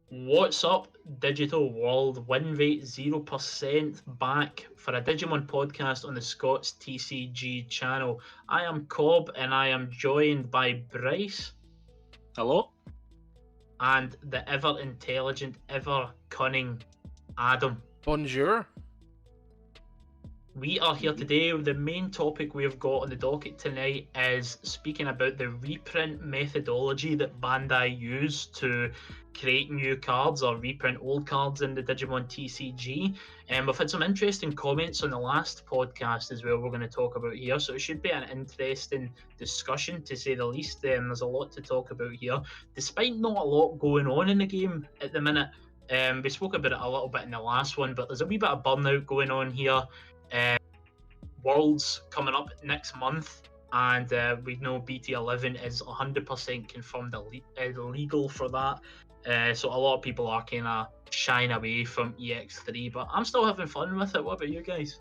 What's up, digital world? Win rate 0% back for a Digimon podcast on the Scots TCG channel. I am COB and I am joined by Bryce. Hello. And the ever intelligent, ever cunning Adam. Bonjour. We are here today. The main topic we have got on the docket tonight is speaking about the reprint methodology that Bandai use to create new cards or reprint old cards in the Digimon TCG. And we've had some interesting comments on the last podcast as well we're going to talk about here. So it should be an interesting discussion to say the least. There's a lot to talk about here. Despite not a lot going on in the game at the minute. We spoke about it a little bit in the last one, but there's a wee bit of burnout going on here. Worlds coming up next month, and we know BT11 is 100% confirmed illegal for that. So a lot of people are kind of shying away from EX3, but I'm still having fun with it. What about you guys?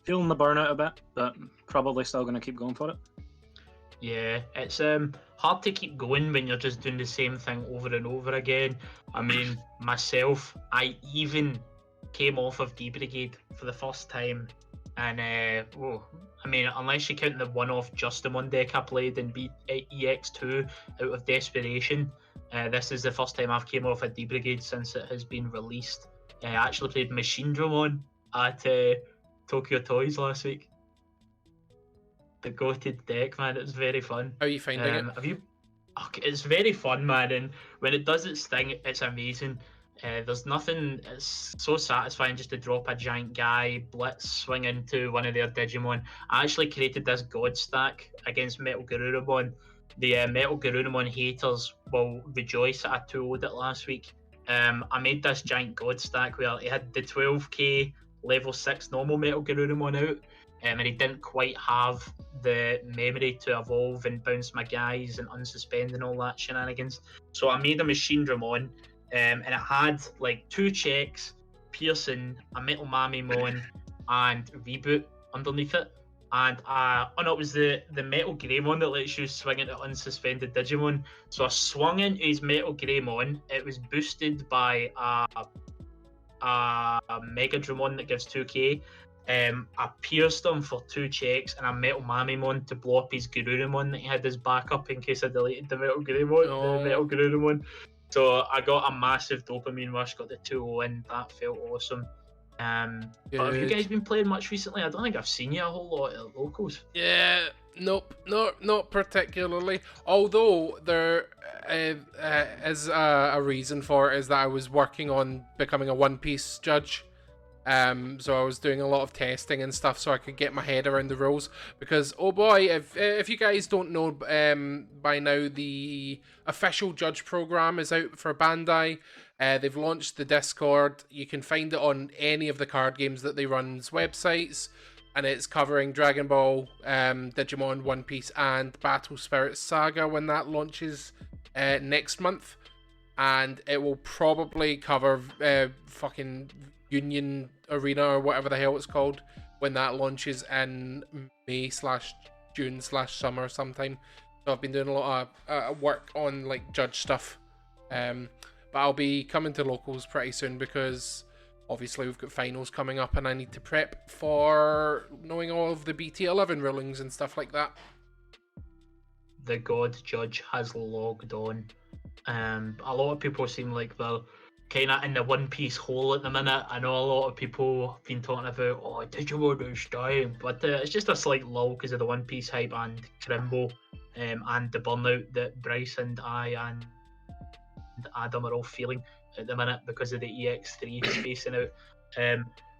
Feeling the burnout a bit, but probably still going to keep going for it. Yeah, it's hard to keep going when you're just doing the same thing over and over again. I mean, myself, I even came off of D Brigade for the first time, and I mean, unless you count the one-off Justimon deck I played in EX2 out of desperation, this is the first time I've came off a D Brigade since it has been released. I actually played Machine Dramon at Tokyo Toys last week. The goated deck, man, it was very fun. How are you finding it? It's very fun, man, and when it does its thing, it's amazing. There's nothing, it's so satisfying just to drop a giant guy, blitz, swing into one of their Digimon. I actually created this god stack against Metal Garurumon. The Metal Garurumon haters will rejoice that I 2-0'd it last week. I made this giant god stack where he had the 12k level 6 normal Metal Garurumon out, and he didn't quite have the memory to evolve and bounce my guys and unsuspend and all that shenanigans. So I made a Machine Dramon. And it had like 2 checks, Pearson, a Metal Mamimon, and Reboot underneath it. And it was the Metal Greymon that lets you swing into unsuspended Digimon. So I swung into his Metal Greymon. It was boosted by a Mega Dramon that gives 2k. I pierced him for 2 checks and a Metal Mamimon to blow up his Garurumon that he had as backup in case I deleted the Metal Greymon, the Metal Garurumon. So I got a massive dopamine rush, got the 2-0 in. That felt awesome. But have you guys been playing much recently? I don't think I've seen you a whole lot at locals. Yeah, nope, not particularly. Although there is a reason for it, is that I was working on becoming a One Piece judge. So I was doing a lot of testing and stuff so I could get my head around the rules, because oh boy, if you guys don't know by now, the official judge program is out for Bandai. They've launched the Discord. You can find it on any of the card games that they run's websites, and it's covering Dragon Ball, Digimon, One Piece, and Battle Spirit Saga when that launches next month, and it will probably cover fucking Union Arena or whatever the hell it's called when that launches in May/June/summer sometime. So I've been doing a lot of work on like judge stuff, but I'll be coming to locals pretty soon because obviously we've got finals coming up and I need to prep for knowing all of the BT11 rulings and stuff like that. The God Judge has logged on. A lot of people seem like they're kind of in the One Piece hole at the minute. I know a lot of people have been talking about, oh, Digimon is dying, but it's just a slight lull because of the One Piece hype and Crimbo and the burnout that Bryce and I and Adam are all feeling at the minute because of the EX3 spacing out.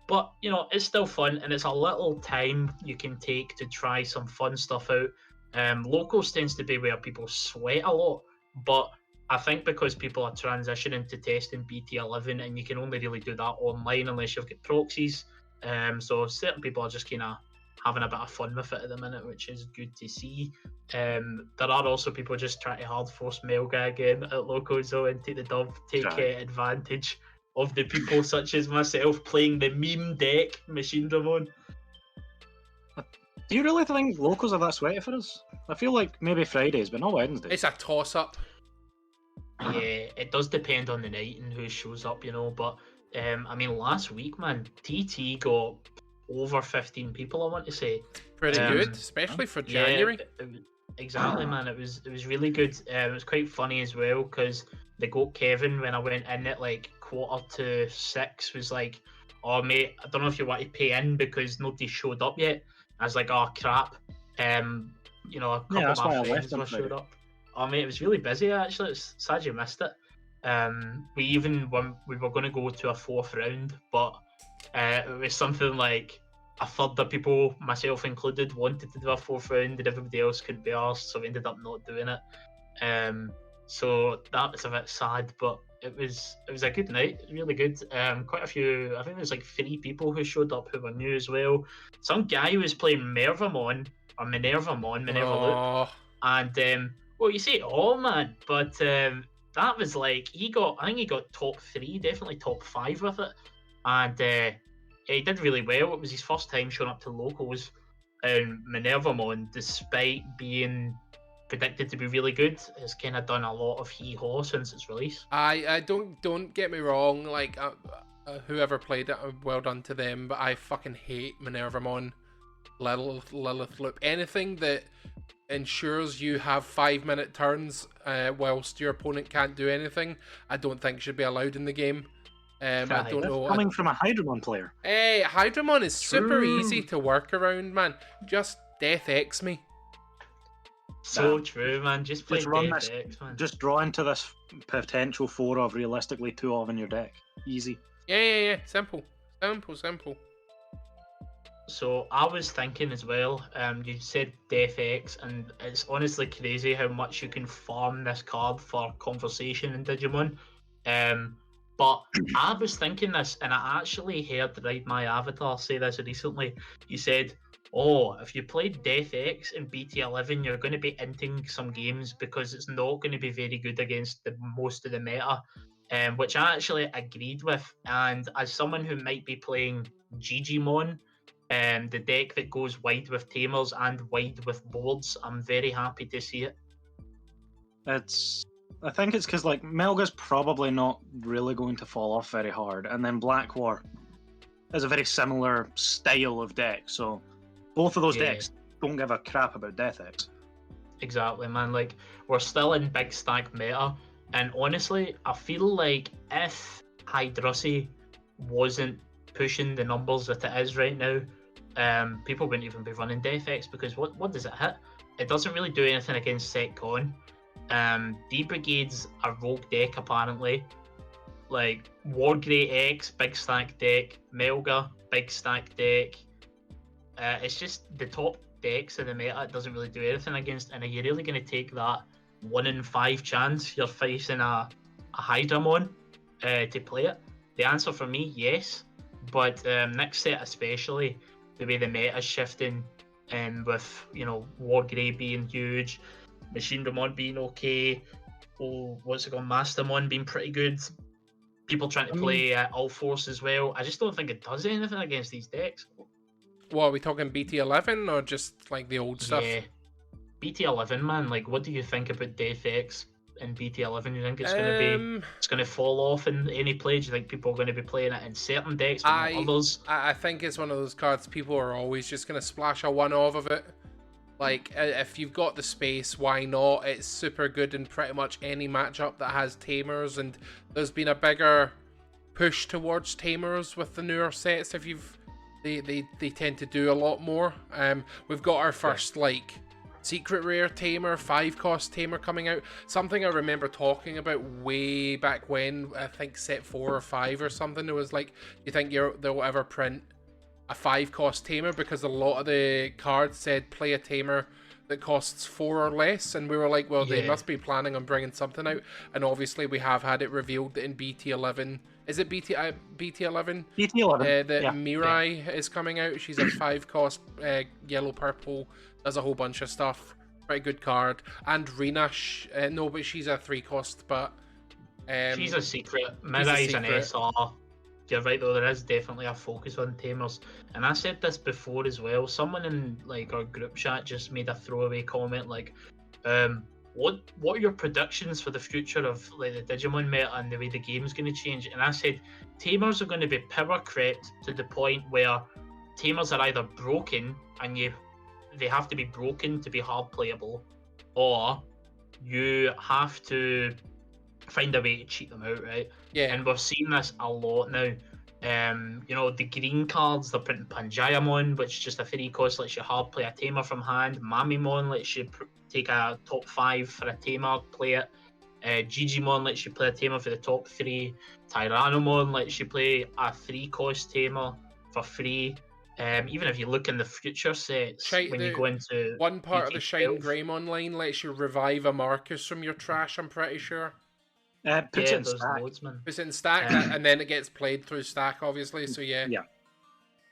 But, you know, it's still fun and it's a little time you can take to try some fun stuff out. Locals tends to be where people sweat a lot, but I think because people are transitioning to testing BT11 and you can only really do that online unless you've got proxies. So certain people are just kind of having a bit of fun with it at the minute, which is good to see. There are also people just trying to hard force Melga again at locals though and take the dub, take advantage of the people such as myself playing the meme deck Machine Dramon. Do you really think locals are that sweaty for us? I feel like maybe Fridays, but not Wednesdays. It's a toss-up. Yeah, it does depend on the night and who shows up, but I mean, last week, man, TT got over 15 people, I want to say. Pretty good, especially for January. Exactly, man. It was really good. It was quite funny as well because the goat Kevin, when I went in at like 5:45, was like, "Oh mate, I don't know if you want to pay in because nobody showed up yet." I was like, "Oh crap." A couple of my friends were showed up. Oh mate, it was really busy actually. It's sad you missed it. We were going to go to a 4th round, but it was something like a third of people, myself included, wanted to do a 4th round and everybody else couldn't be arsed, so we ended up not doing it. So that was a bit sad, but it was a good night, really good. Quite a few, I think there's like 3 people who showed up who were new as well. Some guy was playing Minerva Loop, and well, you say man, but that was like I think he got top 3, definitely top 5 with it, and he did really well. It was his first time showing up to locals, and Minervamon, despite being predicted to be really good, has kind of done a lot of hee-haw since its release. I don't get me wrong, like whoever played it, well done to them, but I fucking hate Minervamon, Lilith Loop, anything that ensures you have 5-minute turns whilst your opponent can't do anything, I don't think should be allowed in the game. I don't know. Coming from a Hydramon player. Hey, Hydramon is super easy to work around, man. Just Death X me. So true, man. Just play Death X, man. Just draw into this potential 4 of realistically 2 of in your deck. Easy. Yeah. Simple. So I was thinking as well, you said Death X, and it's honestly crazy how much you can farm this card for conversation in Digimon. But I was thinking this, and I actually heard Ride My Avatar say this recently. He said, if you play Death X in BT11, you're going to be inting some games because it's not going to be very good against most of the meta, which I actually agreed with. And as someone who might be playing Digimon, the deck that goes wide with Tamers and wide with boards, I'm very happy to see it. I think it's because like Melga's probably not really going to fall off very hard, and then Black War is a very similar style of deck, so both of those decks don't give a crap about Death X. Exactly, man. Like, we're still in big stack meta, and honestly, I feel like if Hydrusy wasn't pushing the numbers that it is right now, people wouldn't even be running Death X, because what does it hit? It doesn't really do anything against Setcon. D-Brigade's a rogue deck apparently. Like Wargrey X, big stack deck. Melga, big stack deck. It's just the top decks in the meta. It doesn't really do anything against. And are you really going to take that 1 in 5 chance you're facing a Hydramon to play it? The answer for me, yes. But next set especially, the way the meta's shifting, with Wargrey being huge, Machine Ramon being okay, Mastermon being pretty good, people trying to play All Force as well. I just don't think it does anything against these decks. What, are we talking BT11 or just like the old stuff? Yeah, BT11, man. Like, what do you think about Death X in BT11? You think it's going to fall off in any play? Do you think people are going to be playing it in certain decks but not others? I think it's one of those cards people are always just going to splash a 1-of of it. Like, if you've got the space, why not? It's super good in pretty much any matchup that has Tamers, and there's been a bigger push towards Tamers with the newer sets. They tend to do a lot more. We've got our first, secret rare Tamer, 5-cost Tamer coming out. Something I remember talking about way back when, I think set 4 or 5 or something. It was like, do you think they'll ever print a 5-cost Tamer? Because a lot of the cards said play a Tamer that costs 4 or less, and we were like, well, they must be planning on bringing something out. And obviously we have had it revealed that in BT11, is it BT11? BT11. That Mirai is coming out. She's a 5-cost yellow purple, does a whole bunch of stuff. Pretty good card. And Rina, no, but she's a 3-cost, but she's a secret. Mirai's an SR. You're right though, there is definitely a focus on Tamers. And I said this before as well. Someone in our group chat just made a throwaway comment what are your predictions for the future of like the Digimon meta and the way the game's going to change? And I said tamers are going to be power crept to the point where tamers are either broken and they have to be broken to be hard playable, or you have to find a way to cheat them out, right? Yeah. And we're seeing this a lot now. The green cards, they're printing Panjayamon, which is just a 3 cost, lets you hard play a tamer from hand. Mamimon lets you take a top 5 for a tamer, play it. Digimon lets you play a tamer for the top 3. Tyrannomon lets you play a 3 cost tamer for free. Even if you look in the future sets, when you go into one part of the Shine BT12, Greymon line lets you revive a Marcus from your trash, I'm pretty sure. Puts it in there's stack. loads, man. Puts it in stack, and then it gets played through stack, obviously, so yeah. Yeah.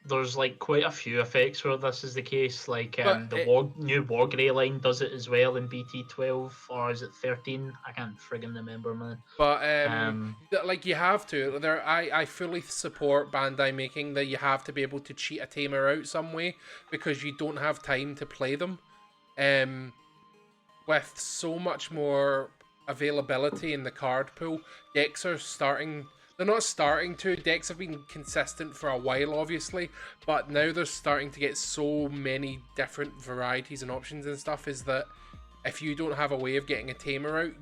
There's like quite a few effects where this is the case. Like new Wargrey line does it as well in BT12, or is it 13? I can't friggin' remember, man. But like you have to. I fully support Bandai making that you have to be able to cheat a tamer out some way because you don't have time to play them. With so much more availability in the card pool, decks are starting. They're not starting to. Decks have been consistent for a while, obviously, but now they're starting to get so many different varieties and options and stuff. Is that if you don't have a way of getting a tamer out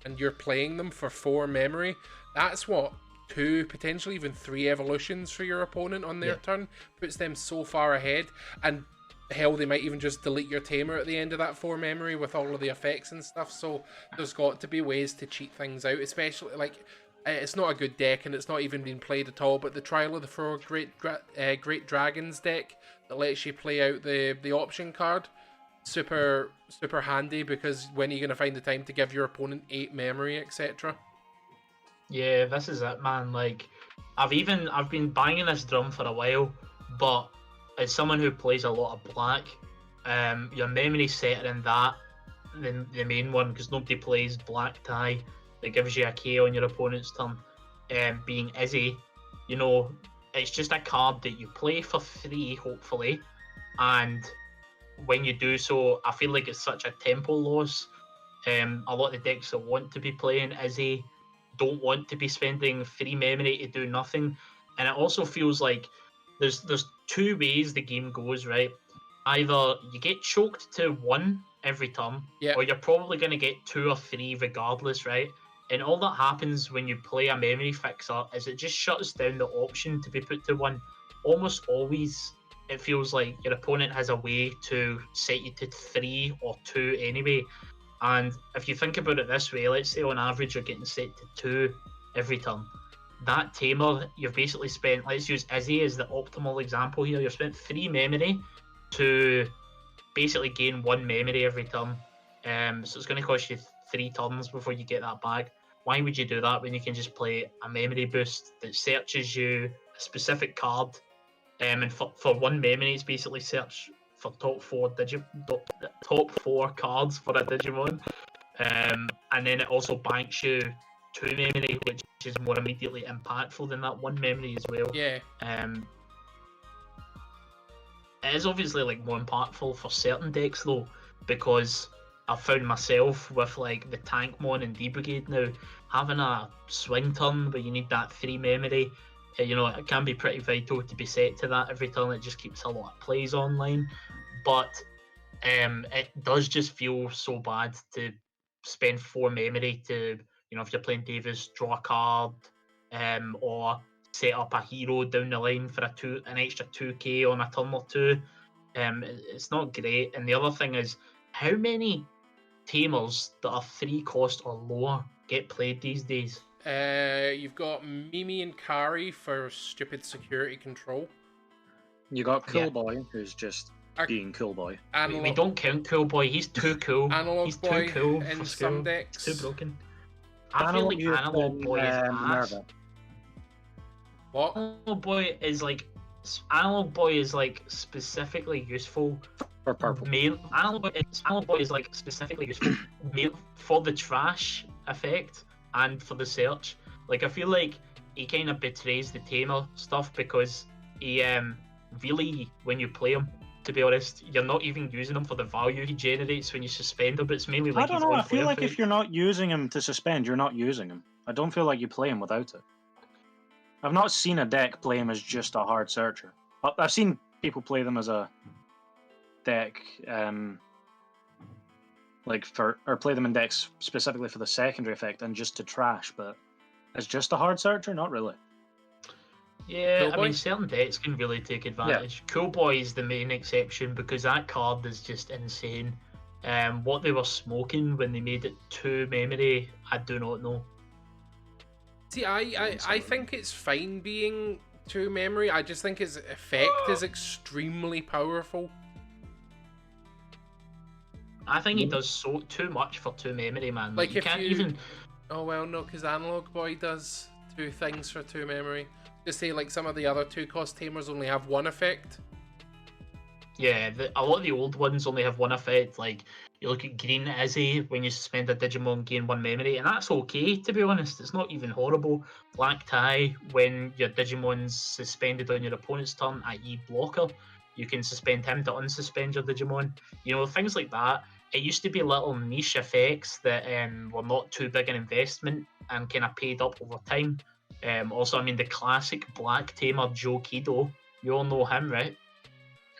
and you're playing them for 4 memory, that's what 2, potentially even 3 evolutions for your opponent on their turn, puts them so far ahead. And hell, they might even just delete your tamer at the end of that 4 memory with all of the effects and stuff. So there's got to be ways to cheat things out, especially like. It's not a good deck, and it's not even been played at all. But the Trial of the 4 Great Dragons deck that lets you play out the option card, super handy, because when are you gonna find the time to give your opponent 8 memory, etc. Yeah, this is it, man. Like, I've been banging this drum for a while, but as someone who plays a lot of black, your memory setter in that, the main one, because nobody plays black tie. That gives you a K on your opponent's turn, being Izzy, it's just a card that you play for free, hopefully, and when you do so, I feel like it's such a tempo loss. A lot of the decks that want to be playing Izzy don't want to be spending free memory to do nothing, and it also feels like there's 2 ways the game goes, right? Either you get choked to 1 every turn, or you're probably going to get 2 or 3 regardless, right? And all that happens when you play a memory fixer is it just shuts down the option to be put to 1. Almost always, it feels like your opponent has a way to set you to 3 or 2 anyway. And if you think about it this way, let's say on average you're getting set to 2 every turn. That tamer, you've basically spent, let's use Izzy as the optimal example here, you've spent 3 memory to basically gain 1 memory every turn. So it's going to cost you 3 turns before you get that back. Why would you do that when you can just play a memory boost that searches you a specific card, and for 1 memory it's basically search for top 4 cards for a Digimon, and then it also banks you 2 memory, which is more immediately impactful than that 1 memory as well. Yeah. It is obviously like more impactful for certain decks though, because I've found myself with like the Tankmon and D-Brigade now, having a swing turn where you need that 3 memory, it can be pretty vital to be set to that every turn. It just keeps a lot of plays online, but it does just feel so bad to spend 4 memory to, if you're playing Davis, draw a card, or set up a hero down the line for an extra 2k on a turn or 2. It's not great. And the other thing is, how many tamers that are 3 cost or lower get played these days? You've got Mimi and Kari for stupid security control. You got Cool Boy, who's just being Cool Boy. We don't count Cool Boy. He's too cool. He's Boy too cool in some decks. He's too broken. I feel like Analog Boy is ass. What? Analog Boy is like specifically useful for purple. Analog Boy is like specifically useful for the trash effect and for the search. Like, I feel like he kind of betrays the tamer stuff because he really, when you play him, to be honest. You're not even using him for the value he generates when you suspend him, but it's mainly like I don't know. I feel like if you're not using him to suspend, you're not using him. I don't feel like you play him without it. I've not seen a deck play him as just a hard searcher. I've seen people play them as a deck, or play them in decks specifically for the secondary effect and just to trash, but as just a hard searcher, not really. Yeah, I mean, certain decks can really take advantage. Yeah. Cool Boy is the main exception because that card is just insane. What they were smoking when they made it 2 memory, I do not know. See, I think it's fine being 2 memory. I just think its effect is extremely powerful. I think it does too much for 2 memory, man. Like you can't even. Oh well, no, because Analog Boy does 2 things for 2 memory. Just say like some of the other 2-cost tamers only have 1 effect. Yeah, a lot of the old ones only have 1 effect. Like you look at Green Izzy, when you suspend a Digimon, gain 1 memory, and that's okay, to be honest. It's not even horrible. Black Tie, when your Digimon's suspended on your opponent's turn, i.e. blocker, you can suspend him to unsuspend your Digimon. You know, things like that. It used to be little niche effects that were not too big an investment and kind of paid up over time. Also, I mean, the classic Black Tamer Joe Kido, you all know him, right?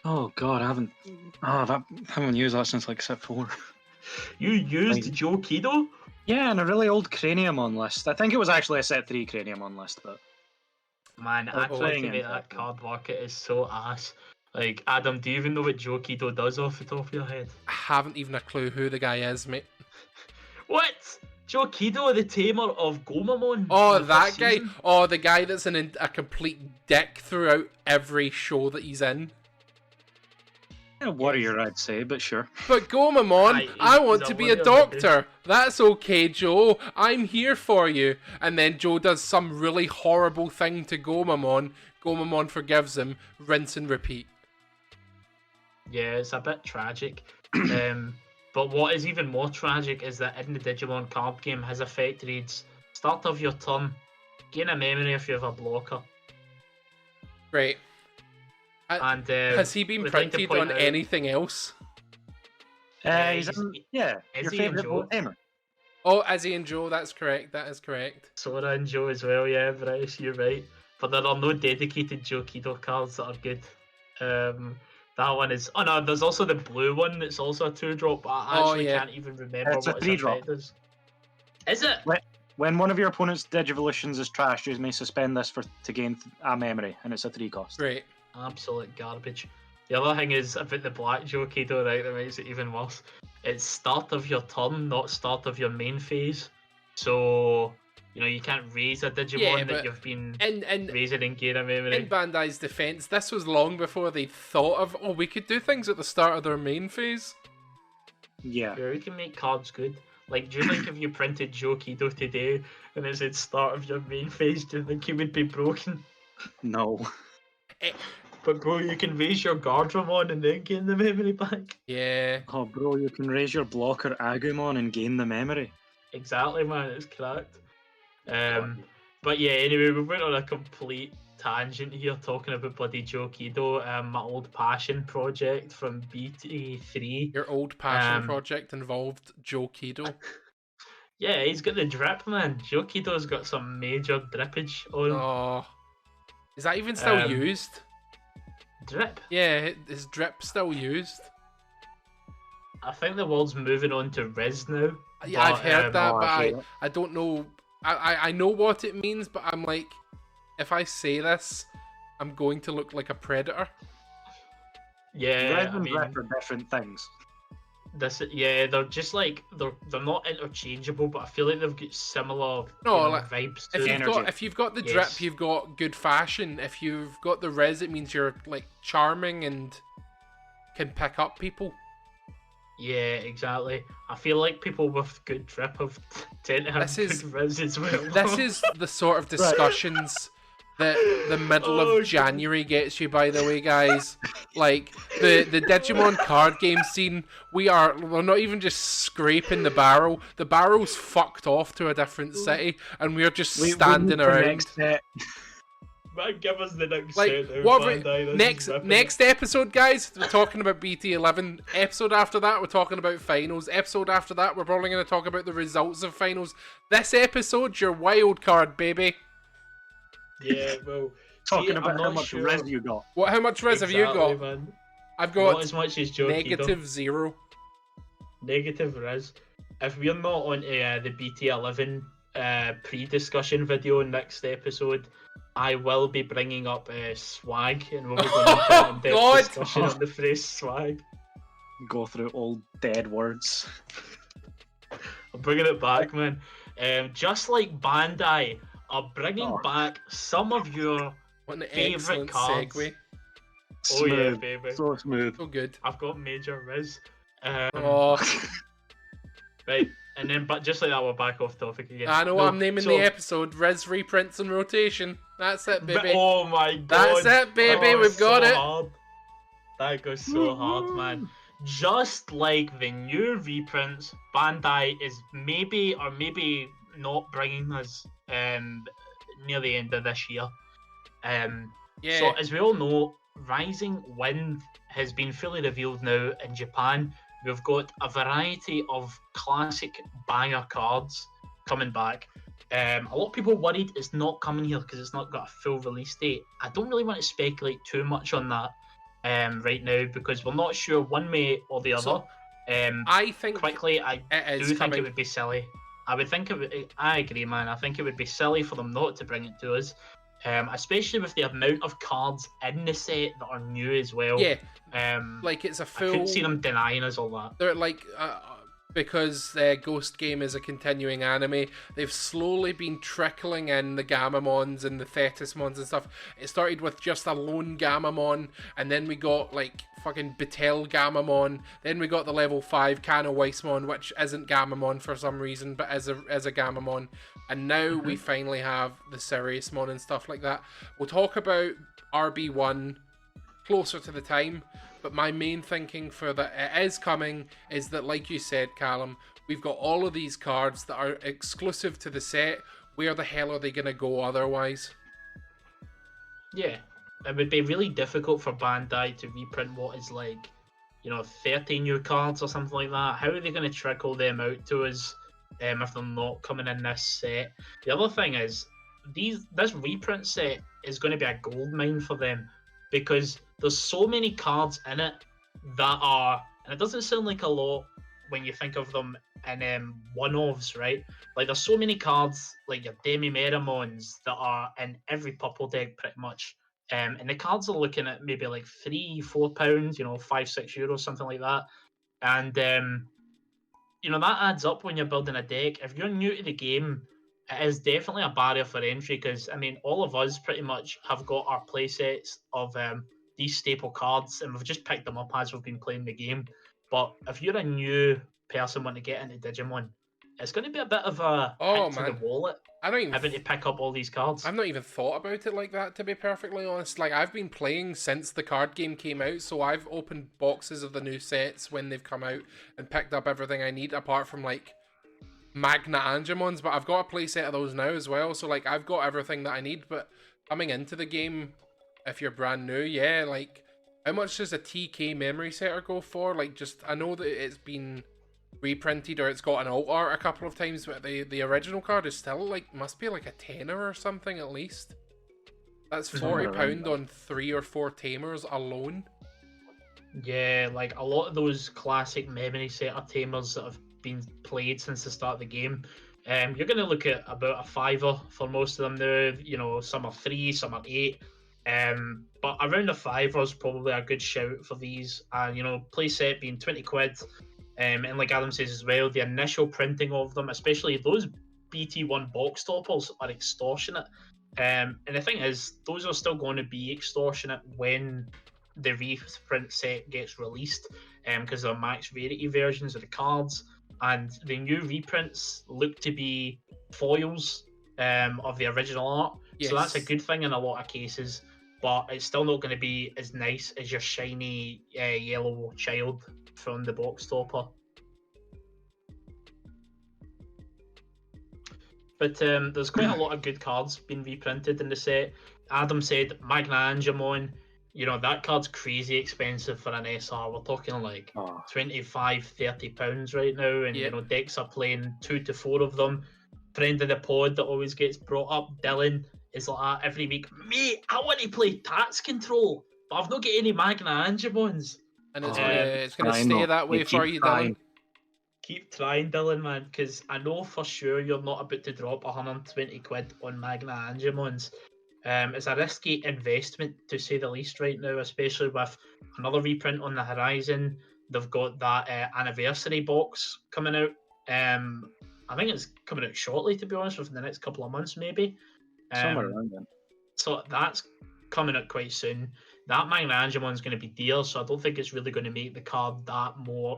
Oh god, I haven't used that since like set 4. You used Joe Kido? Yeah, in a really old Craniumon list. I think it was actually a set 3 Craniumon list, but man, actually to make that card work, it is so ass. Like, Adam, do you even know what Joe Kido does off the top of your head? I haven't even a clue who the guy is, mate. What? Joe Kido, the tamer of Gomamon? Oh, that guy? Oh, the guy that's a complete dick throughout every show that he's in. A warrior, I'd say, but sure. But Gomamon, I want to be a doctor. That's okay, Joe. I'm here for you. And then Joe does some really horrible thing to Gomamon. Gomamon forgives him. Rinse and repeat. Yeah, it's a bit tragic. But what is even more tragic is that in the Digimon card game, his effect reads, start of your turn, gain a memory if you have a blocker. Right. And has he been printed on anything else? He's your favourite tamer. Oh, Izzy and Joe, that's correct. That is correct. Sora and Joe as well, yeah, Bryce, you're right. But there are no dedicated Joe Kido cards that are good. That one is... Oh no, there's also the blue one that's also a 2-drop, but I actually can't even remember what its effect is. Is it? When one of your opponent's Digivolutions is trashed, you may suspend this to gain a memory, and it's a 3-cost. Great. Absolute garbage. The other thing is about the black Joe Kido, right, that makes it even worse. It's start of your turn, not start of your main phase. So... You know, you can't raise a Digimon that you've been raising and gain a memory. In Bandai's defense, this was long before they thought of, we could do things at the start of their main phase. Yeah. We can make cards good. Like, do you think if you printed Joe Kido today and it said start of your main phase, do you think it would be broken? No. But bro, you can raise your Gardramon and then gain the memory back. Yeah. Oh bro, you can raise your blocker Agumon and gain the memory. Exactly, man, it's cracked. But yeah, anyway, we went on a complete tangent here talking about bloody Joe Kido, my old passion project from BT3. Your old passion project involved Joe Kido? Yeah, he's got the drip, man. Joe Kido's got some major drippage on him. Oh. Is that even still used? Drip? Yeah, is drip still used? I think the world's moving on to Rizz now. Yeah, I've heard that, but I don't know. I know what it means, but I'm like, if I say this, I'm going to look like a predator. Yeah, Rizz and drip are different things. They're just like they're not interchangeable, but I feel like they've got similar vibes to if you've got the drip, you've got good fashion. If you've got the Rizz, it means you're like charming and can pick up people. Yeah, exactly. I feel like people with good drip tend to have good Rizz as well. This is the sort of discussions that the middle of January gets you, by the way, guys. Like, the Digimon card game scene, we're not even just scraping the barrel. The barrel's fucked off to a different city, and we're just standing around. Man, give us the next Like, set out, what Bandai. next episode, guys, we're talking about BT11. Episode after that, we're talking about finals. Episode after that, we're probably going to talk about the results of finals. This episode's your wild card, baby. Yeah, well, Talking about how much Rizz you got. How much Rizz have you got? Man. I've got not as much as Joe -0. Negative Rizz. If we're not on the BT11 pre-discussion video next episode, I will be bringing up swag, and we'll be going to in-depth discussion on the phrase swag. Go through old dead words. I'm bringing it back, man. Just like Bandai are bringing back some of your favourite cards. Segue. Smooth. Oh yeah, baby. So smooth. So good. I've got Major Rizz. Right, and then, but just like that, we're back off topic again. I know what I'm naming the episode. Rizz reprints and rotation. That's it, baby. Oh my god. That's it, baby. We've got it. Hard. That goes so hard, man. Just like the new reprints, Bandai is maybe or maybe not bringing us near the end of this year. Yeah. So as we all know, Rising Wind has been fully revealed now in Japan. We've got a variety of classic banger cards coming back. A lot of people worried it's not coming here because it's not got a full release date. I don't really want to speculate too much on that right now because we're not sure one way or the other. So, I think quickly, I do think it would be silly. I agree, man. I think it would be silly for them not to bring it to us. Especially with the amount of cards in the set that are new as well. Yeah, like it's a full. I couldn't see them denying us all that. They're like, because Ghost Game is a continuing anime, they've slowly been trickling in the Gamamons and the Thetismons and stuff. It started with just a lone Gamamon, and then we got like fucking Batel Gamamon. Then we got the level 5 Kano Weissmon, which isn't Gamamon for some reason, but as a Gamamon. And now we finally have the Siriusmon and stuff like that. We'll talk about RB1 closer to the time, but my main thinking for that it is coming is that, like you said, Callum, we've got all of these cards that are exclusive to the set. Where the hell are they going to go otherwise? Yeah, it would be really difficult for Bandai to reprint what is like, 30 new cards or something like that. How are they going to trickle them out to us? If they're not coming in this set. The other thing is, this reprint set is going to be a gold mine for them because there's so many cards in it that are, and it doesn't sound like a lot when you think of them in one-offs, right? Like there's so many cards like your Demi-Meramons that are in every purple deck pretty much. And the cards are looking at maybe like £3-4, €5-6, something like that. And that adds up when you're building a deck. If you're new to the game, it is definitely a barrier for entry because, all of us pretty much have got our play sets of these staple cards and we've just picked them up as we've been playing the game. But if you're a new person wanting to get into Digimon, it's going to be a bit of a hit to the wallet. I don't even having to pick up all these cards. I've not even thought about it like that, to be perfectly honest. Like, I've been playing since the card game came out, so I've opened boxes of the new sets when they've come out and picked up everything I need, apart from, like, Magna Angemons, but I've got a play set of those now as well, so, like, I've got everything that I need, but coming into the game, if you're brand new, yeah, like, how much does a TK memory setter go for? Like, just, I know that it's been reprinted or it's got an alt art a couple of times, but the original card is still like must be like a tenner or something at least. That's £40 on 3 or 4 tamers alone. Yeah, like a lot of those classic memory setter tamers that have been played since the start of the game. You're going to look at about a £5 for most of them now. Some are 3, some are 8. But around a £5 is probably a good shout for these. Play set being 20 quid. And like Adam says as well, the initial printing of them, especially those BT1 box toppers, are extortionate. And the thing is, those are still going to be extortionate when the reprint set gets released, because they're max rarity versions of the cards. And the new reprints look to be foils of the original art. Yes. So that's a good thing in a lot of cases. But it's still not going to be as nice as your shiny yellow child from the box topper. But there's quite a lot of good cards being reprinted in the set. Adam said Magna Angemon, that card's crazy expensive for an SR. We're talking like £25-30 right now, and decks are playing 2 to 4 of them. Friend of the pod that always gets brought up, Dylan, is like that every week. Mate, I want to play Tats Control, but I've not got any Magna Angemons. And it's going to stay that way for you, Dylan. Keep trying, Dylan, man, because I know for sure you're not about to drop 120 quid on Magna Angemons. It's a risky investment, to say the least, right now, especially with another reprint on the horizon. They've got that anniversary box coming out. I think it's coming out shortly, to be honest, within the next couple of months, maybe. Somewhere around then. So that's coming out quite soon. That Magna Angemon's going to be dear, so I don't think it's really going to make the card that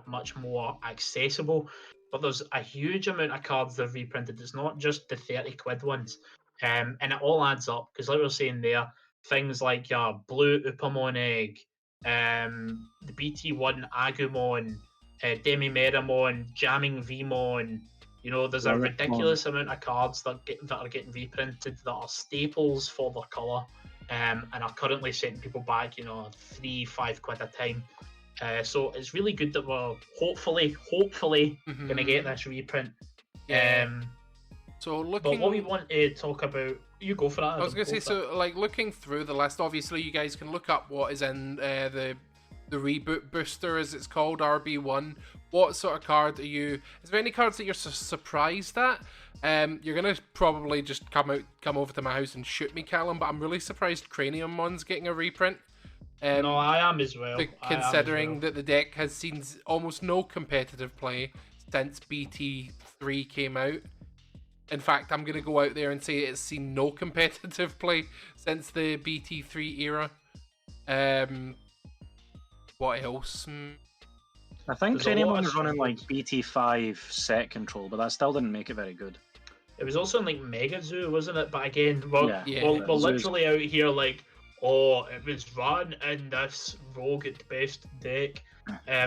much more accessible. But there's a huge amount of cards they've reprinted. It's not just the 30 quid ones. And it all adds up, because like we were saying there, things like your blue Upamon egg, the BT1 Agumon, Demi-Meramon, Jamming Vmon. There's a ridiculous amount of cards that are getting reprinted that are staples for their colour. And are currently setting people back, 3-5 quid a time. So it's really good that we're hopefully going to get this reprint. So but what we want to talk about, you go for that. I was going to say, so like looking through the list, obviously you guys can look up what is in the reboot booster, as it's called, RB1. What sort of card are you? Is there any cards that you're surprised at? You're gonna probably just come over to my house and shoot me, Callum. But I'm really surprised Craniumon's getting a reprint. No, I am as well. Considering that the deck has seen almost no competitive play since BT3 came out. In fact, I'm gonna go out there and say it's seen no competitive play since the BT3 era. What else? I think Craniumon was running like BT5 set control, but that still didn't make it very good. It was also in like Mega Zoo, wasn't it? But again, we're literally out here like, it was run in this rogue at best deck.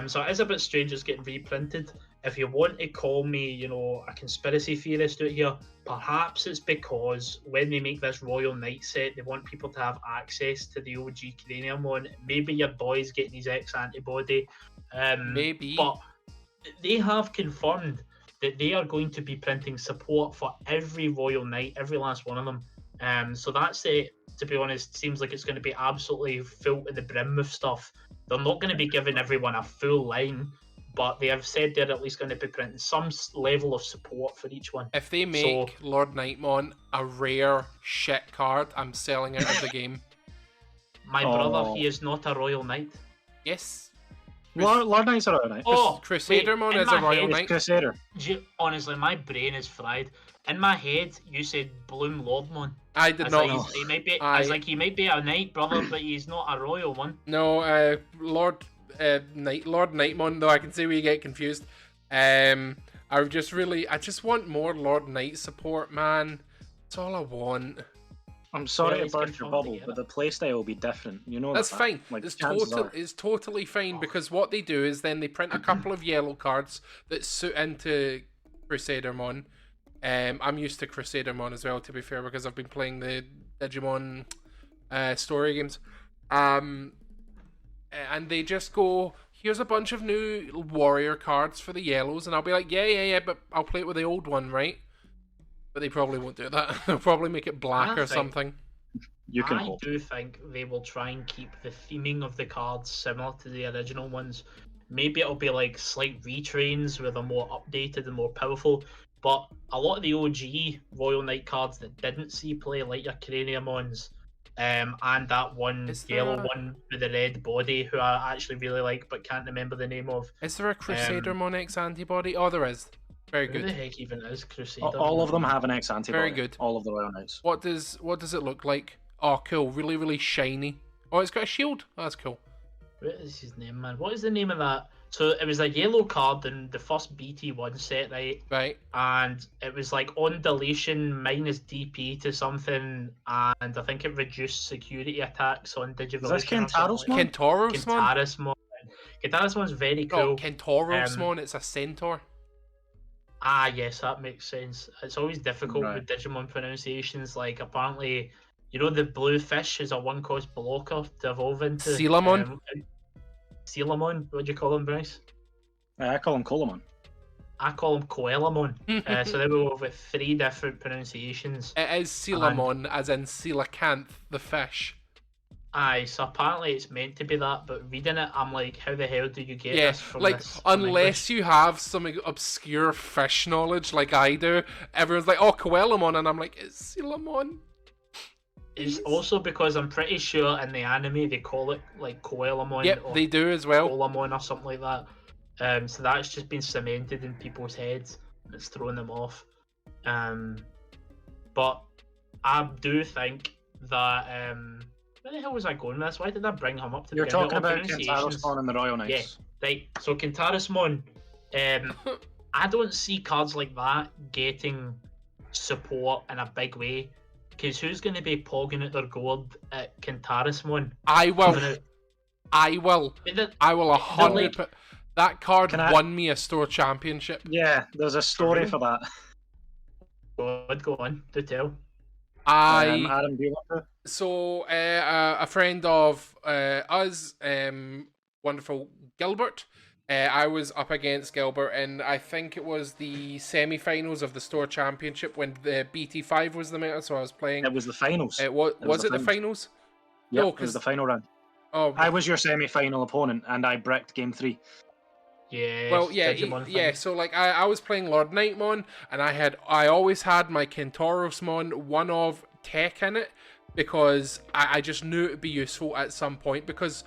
So it is a bit strange it's getting reprinted. If you want to call me, a conspiracy theorist out here, perhaps it's because when they make this Royal Knight set, they want people to have access to the OG Craniumon. Maybe your boy's getting his X antibody. Maybe. But they have confirmed that they are going to be printing support for every Royal Knight, every last one of them. So that's it. To be honest, seems like it's going to be absolutely full to the brim with stuff. They're not going to be giving everyone a full line, but they have said they're at least going to be printing some level of support for each one. If they make Lord Nightmon a rare shit card, I'm selling out of the game. My brother, he is not a Royal Knight. Yes. Lord Knight's a Royal Knight. Crusadermon is a Royal Knight. Crusader. Honestly, my brain is fried. In my head, you said Bloom Lordmon. I did not. Like he might be. I was like, he might be a knight, brother, but he's not a royal one. No, Lord Nightmon, though. I can see where you get confused. I just want more Lord Knight support, man. That's all I want. I'm sorry to burst your bubble, but the playstyle will be different. That's fine. Like, it's totally fine, because what they do is then they print a couple of yellow cards that suit into Crusadermon. I'm used to Crusadermon as well, to be fair, because I've been playing the Digimon story games. And they just go, here's a bunch of new warrior cards for the yellows, and I'll be like, yeah, but I'll play it with the old one, right? But they probably won't do that. They'll probably make it black or something. I do think they will try and keep the theming of the cards similar to the original ones. Maybe it'll be like slight retrains where they're more updated and more powerful. But a lot of the OG Royal Knight cards that didn't see play, like your Craniumons, and that one yellow one with the red body, who I actually really like but can't remember the name of. Is there a Crusadermon X antibody? Oh, there is. Very good. Who the heck even is Crusader? All of them have an X antibody. Very good. All of the Royal Knights. What does it look like? Oh, cool. Really, really shiny. Oh, it's got a shield. Oh, that's cool. What is his name, man? What is the name of that? So it was a yellow card in the first BT1 set, right? Right. And it was like on deletion minus DP to something, and I think it reduced security attacks on Digivolution. Is this Kentarosmon? Kentarosmon. Kentarosmon's very cool. Oh, Kentarosmon, it's a centaur. Yes, that makes sense. It's always difficult Right. with Digimon pronunciations. Like, apparently, the blue fish is a 1-cost blocker to evolve into. Sealamon? Sealamon? What do you call him, Bryce? I call him Colamon. I call him Coelamon. So there we go with 3 different pronunciations. It is Sealamon, as in coelacanth, the fish. Aye, so apparently it's meant to be that, but reading it, I'm like, how the hell do you get this from like, this? From unless English? you have some obscure fish knowledge like I do, everyone's like, oh, Coelamon, and I'm like, it's Sealamon. It's also because I'm pretty sure in the anime they call it like Coelamon Yep, or they do as well. Colamon or something like that. So that's just been cemented in people's heads. It's throwing them off. But I do think that where the hell was I going with this? Why did I bring him up to You're begin with? talking about Pronunciations. Kentaro and the Royal Knights. Yeah, right. So Kentarismon, I don't see cards like that getting support in a big way. Because who's going to be pogging at their gourd at Kentarismon? I will. Coming I will. out? I will 100. like- That card Can I- won me a store championship. Yeah, there's a story real? for that. Go on, do tell. Adam, do you want to? So a friend of us, wonderful Gilbert. I was up against Gilbert, and I think it was the semi-finals of the store championship when the BT5 was the meta. So I was playing. It was the finals. Was it the finals? Yeah, No, it was 'cause- the final round. Oh, I was your semi-final opponent, and I bricked game 3. Yeah. well, yeah, Digimon thing. yeah. So like, I was playing Lord Nightmon, and I always had my Kentorosmon one of tech in it because I just knew it would be useful at some point because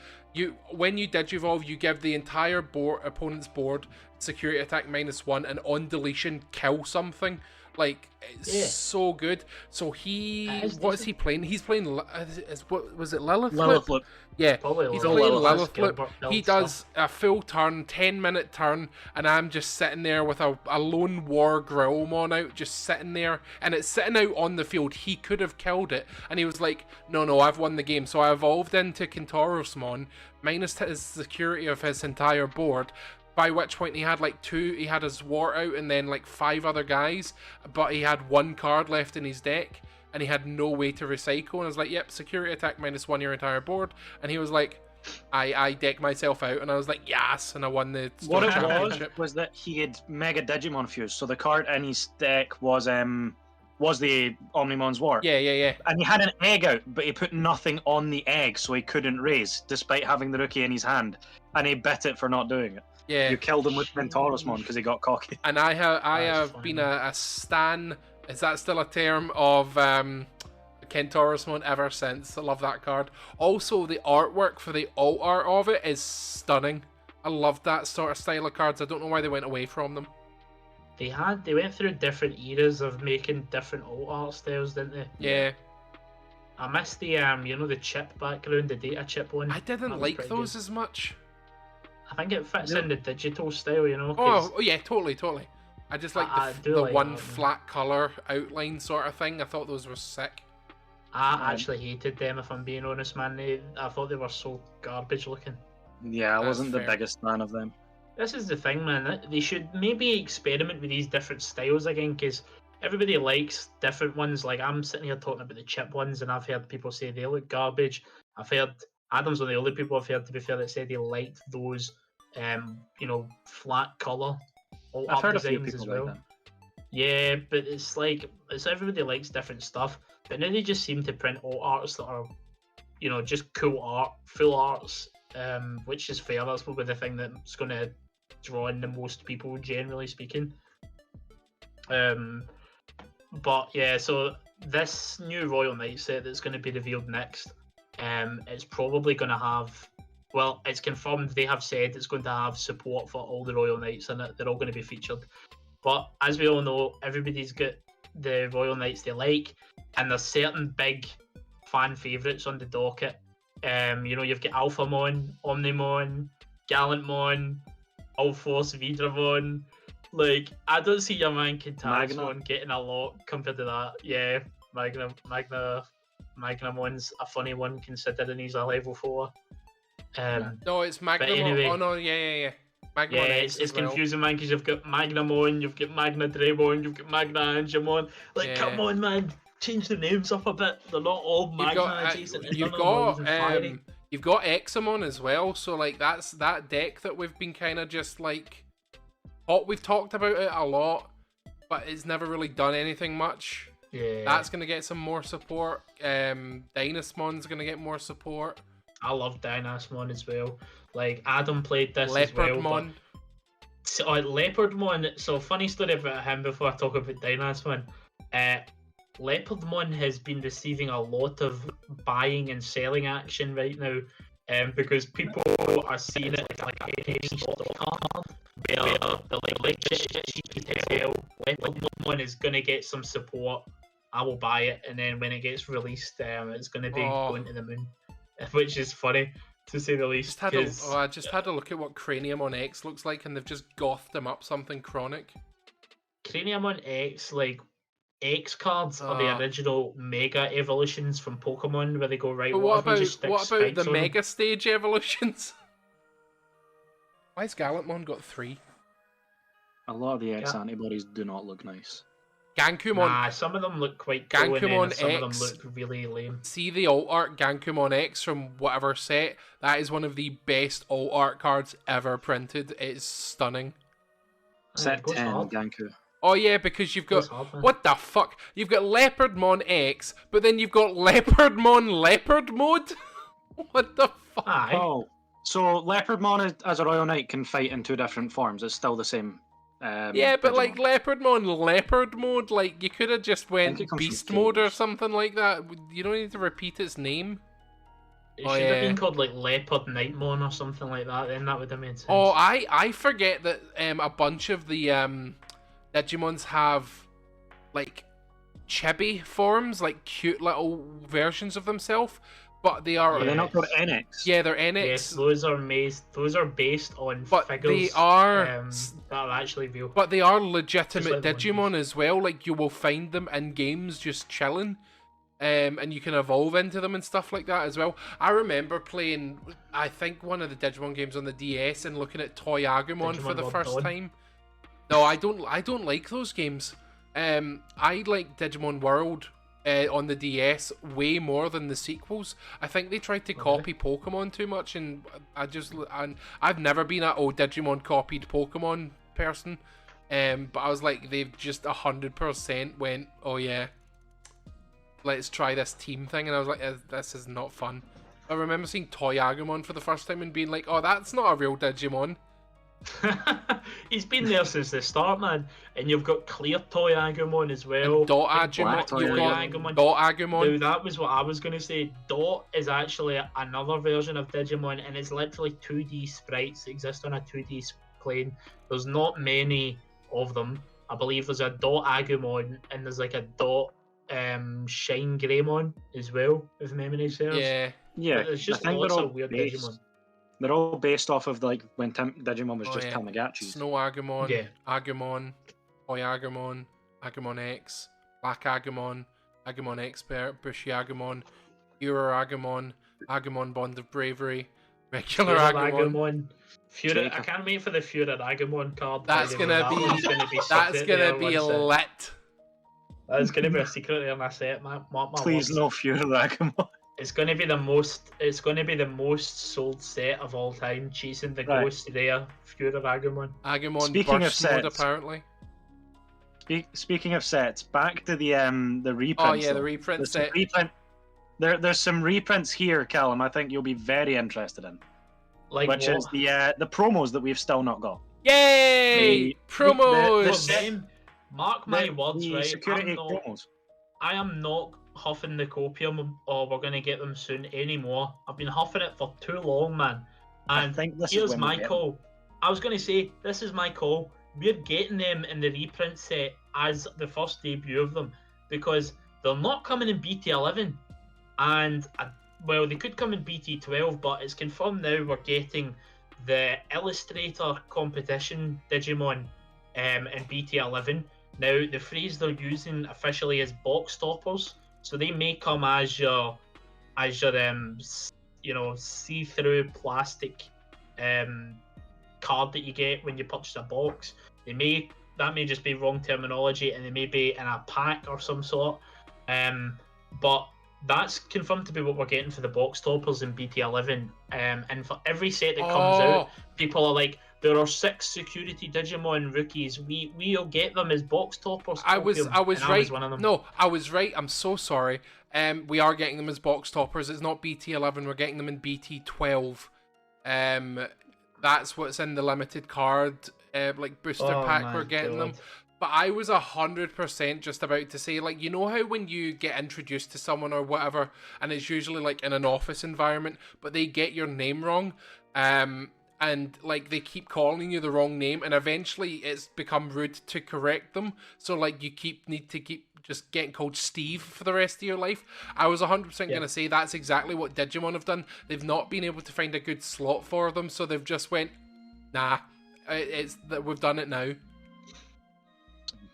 when you Digivolve, you give the entire opponent's board security attack -1, and on deletion kill something. Like, it's Yeah. so good. So That is what is decent. he playing? He's playing. What was it? Lilith? Lilith Loop. Yeah, Probably he's Lilith. playing Lilith has Lilith Flip. Gilbert build He stuff. does a full turn, 10-minute turn, and I'm just sitting there with a lone war Growlmon out, just sitting there, and it's sitting out on the field. He could have killed it, and he was like, no, I've won the game. So I evolved into Kentorosmon, minus his security of his entire board, by which point he had he had his Wart out and then 5 other guys, but he had 1 card left in his deck, and he had no way to recycle. And I was like, yep, security attack -1 your entire board. And he was like, I deck myself out, and I was like, yes, and I won the What store it championship. was that he had Mega Digimon Fuse, so the card in his deck was the Omnimon's War. Yeah. And he had an egg out, but he put nothing on the egg, so he couldn't raise, despite having the rookie in his hand. And he bet it for not doing it. Yeah. You killed him with Mentorosmon because he got cocky. And I That's have funny. been a stan, is that still a term, of Kentorosmon ever since. I love that card. Also, the artwork for the alt art of it is stunning. I love that sort of style of cards. I don't know why they went away from them. They went through different eras of making different alt art styles, didn't they? Yeah. I missed the the chip background, the data chip one. I didn't That was like pretty those good. as much. I think it fits Yeah. in the digital style, 'cause Oh yeah, totally. I just like I the do like one that. flat color outline sort of thing. I thought those were sick. I actually hated them, if I'm being honest, man. I thought they were so garbage looking. Yeah, I That's wasn't the fair. biggest fan of them. This is the thing, man. They should maybe experiment with these different styles again, because everybody likes different ones. Like, I'm sitting here talking about the chip ones, and I've heard people say they look garbage. I've heard Adam's one of the only people I've heard, to be fair, that said he liked those, flat color alt I've art heard a few designs as people well. like them. Yeah, but it's everybody likes different stuff. But now they just seem to print alt arts that are, just cool art, full arts, which is fair. That's probably the thing that's going to draw in the most people, generally speaking. But yeah, so this new Royal Knight set that's going to be revealed next, it's probably going to have. Well, it's confirmed. They have said it's going to have support for all the Royal Knights in it. They're all going to be featured. But as we all know, everybody's got the Royal Knights they like, and there's certain big fan favourites on the docket. You've got Alphamon, Omnimon, Gallantmon, Allforce Vidramon. Like, I don't see your man Kentarismon getting a lot compared to that. Yeah, Magnamon's a funny one considering he's a level 4. No, it's Magnum. anyway- Oh no, yeah. Magnamon Yeah, X it's as well. confusing, man, because you've got Magnamon, you've got Magna Draymon, you've got Magna Angemon. Like, Yeah. come on, man, change the names up a bit. They're not all Magna adjacent. and none of them are even fiery. You've got Examon as well, so like that's that deck that we've been kind of just like, we've talked about it a lot, but it's never really done anything much. Yeah, That's gonna get some more support. Dynasmon's gonna get more support. I love Dynasmon as well. Like, Adam played this as well. Leopardmon. So, Leopardmon. So, funny story about him before I talk about Dynasmon. Leopardmon has been receiving a lot of buying and selling action right now, because people are seeing it like a penny stock card, where the legit cheap to sell. Leopardmon is going to get some support. I will buy it, and then when it gets released, it's going to be going to the moon, which is funny to say the least. I just had a look at what Cranium on X looks like, and they've just gothed him up something chronic. Cranium on X, like, X cards are the original Mega evolutions from Pokemon, where they go right. But what about the on Mega Stage evolutions? Why has Gallantmon got 3? A lot of the X antibodies do not look nice. Gankumon. Nah, some of them look quite cool, Gankumon and then some X, of them look really lame. See the alt art Gankumon X from whatever set? That is one of the best alt art cards ever printed. It's stunning. Set 10, Ganku. Oh yeah, because you've got what the fuck? You've got Leopardmon X, but then you've got Leopardmon Leopard mode. What the fuck? Aye. Oh, so Leopardmon as a Royal Knight can fight in 2 different forms. It's still the same. Yeah, but Digimon. like Leopardmon Leopard mode, like you could have just went Beast mode or something like that. You don't need to repeat its name. It should have been called like Leopard Nightmon or something like that. Then that would have made sense. Oh, I forget that a bunch of the Digimons have like chibi forms, like cute little versions of themselves, but they are. Are they not called NX? Yeah, they're NX. Yes, those are based on figures. They are that are actually real. But they are legitimate like the Digimon as well. Like you will find them in games just chilling. And you can evolve into them and stuff like that as well. I remember playing, I think, one of the Digimon games on the DS and looking at Toy Agumon for the first time. No, I don't like those games. I like Digimon World on the DS way more than the sequels. I think they tried to copy Pokemon too much, and I've never been an Digimon copied Pokemon person. But I was like, they've just 100% went, oh yeah, let's try this team thing, and I was like, this is not fun. I remember seeing Toy Agumon for the first time and being like, oh, that's not a real Digimon. He's been there since the start, man. And you've got Clear Toy Agumon as well. And Dot Agumon. You've got Dot Agumon. Now, that was what I was going to say. Dot is actually another version of Digimon, and it's literally 2D sprites that exist on a 2D plane. There's not many of them. I believe there's a Dot Agumon, and there's like a Dot Shine Greymon as well, if memory serves. Yeah. But there's just lots of weird Digimon. They're all based off of like when Digimon was just Tamagotchi. Snow Agumon, Agumon, Toy Agumon, Agumon X, Black Agumon, Agumon Expert, Bushy Agumon, Furor Agumon, Agumon Bond of Bravery, regular Agumon. Furor, I can't wait for the Furor Agumon card. That's gonna be lit. That's gonna be a secret there in my set, man. Please no Furor Agumon. It's gonna be the most sold set of all time, chasing the ghost there, Furor Agumon. Agumon Speaking burst of mode, sets, apparently. Speaking of sets, back to the reprints. Oh yeah, the reprint set. There's some reprints here, Callum. I think you'll be very interested in. Like which what? is the promos that we've still not got. Yay! Promos! Mark my words, right? Security promos. I am not huffing the copium, or we're going to get them soon anymore. I've been huffing it for too long, man. And I think this here's is my call. I was going to say, this is my call. We're getting them in the reprint set as the first debut of them, because they're not coming in BT11. And, well, they could come in BT12, but it's confirmed now we're getting the Illustrator competition Digimon in BT11. Now, the phrase they're using officially is box toppers. So they may come as your see-through plastic card that you get when you purchase a box. That may just be wrong terminology, and they may be in a pack or some sort. But that's confirmed to be what we're getting for the box toppers in BT11. And for every set that comes out, people are like, there are 6 security Digimon rookies. We'll get them as box toppers. I was right. I was one of them. No, I was right. I'm so sorry. We are getting them as box toppers. It's not BT11. We're getting them in BT12. That's what's in the limited card, like booster pack. We're getting them. But I was 100% just about to say, like, you know how when you get introduced to someone or whatever, and it's usually like in an office environment, but they get your name wrong, and like they keep calling you the wrong name, and eventually it's become rude to correct them. So like you need to keep just getting called Steve for the rest of your life. I was 100% going to say that's exactly what Digimon have done. They've not been able to find a good slot for them, so they've just went, nah, it's that we've done it now.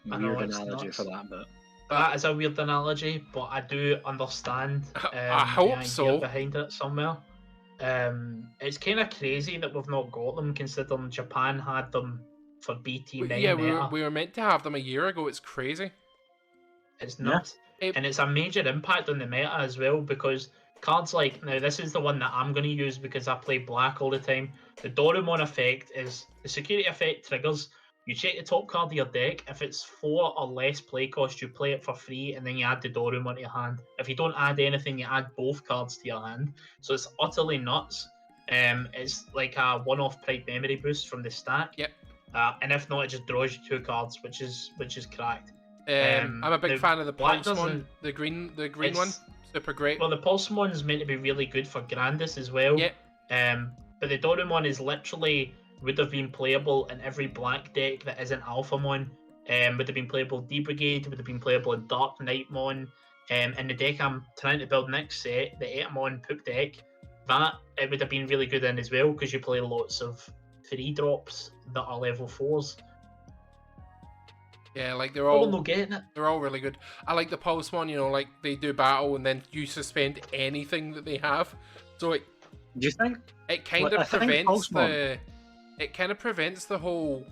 Weird analogy for that, but that is a weird analogy, but I do understand. I hope so. Behind it somewhere. It's kind of crazy that we've not got them, considering Japan had them for BT9. Yeah, we were meant to have them a year ago. It's crazy. It's nuts, and it's a major impact on the meta as well, because cards like, now this is the one that I'm going to use because I play black all the time. The Doremon effect is the security effect triggers. You check the top card of your deck. If it's 4 or less play cost, you play it for free, and then you add the Doremon to your hand. If you don't add anything, you add both cards to your hand. So it's utterly nuts. It's like a one-off Pride Memory boost from the stack. Yep. And if not, it just draws you 2 cards, which is cracked. I'm a big fan of the Pulsemon, the green one. Super great. Well, the Pulsemon is meant to be really good for Grandis as well. Yep. But the Doremon is literally would have been playable in every black deck that isn't Alphamon. Would have been playable D-Brigade, would have been playable in Dark Knightmon. In the deck I'm trying to build next set, the Etamon Poop deck, that it would have been really good in as well, because you play lots of 3-drops that are level 4s. Yeah, like they're all not getting it. They're all really good. I like the Pulsemon, you know, like they do battle and then you suspend anything that they have. So it, do you think it kind of prevents the whole,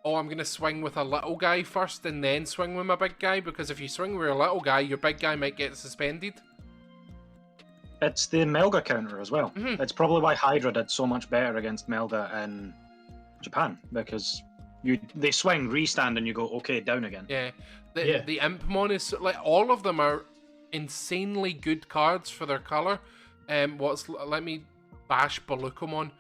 oh, I'm gonna swing with a little guy first and then swing with my big guy, because if you swing with a little guy, your big guy might get suspended. It's the Melga counter as well. Mm-hmm. It's probably why Hydra did so much better against Melga in Japan, because they swing, restand, and you go, okay, down again. Yeah. The Impmon is, like, all of them are insanely good cards for their colour. Let me bash Balukomon.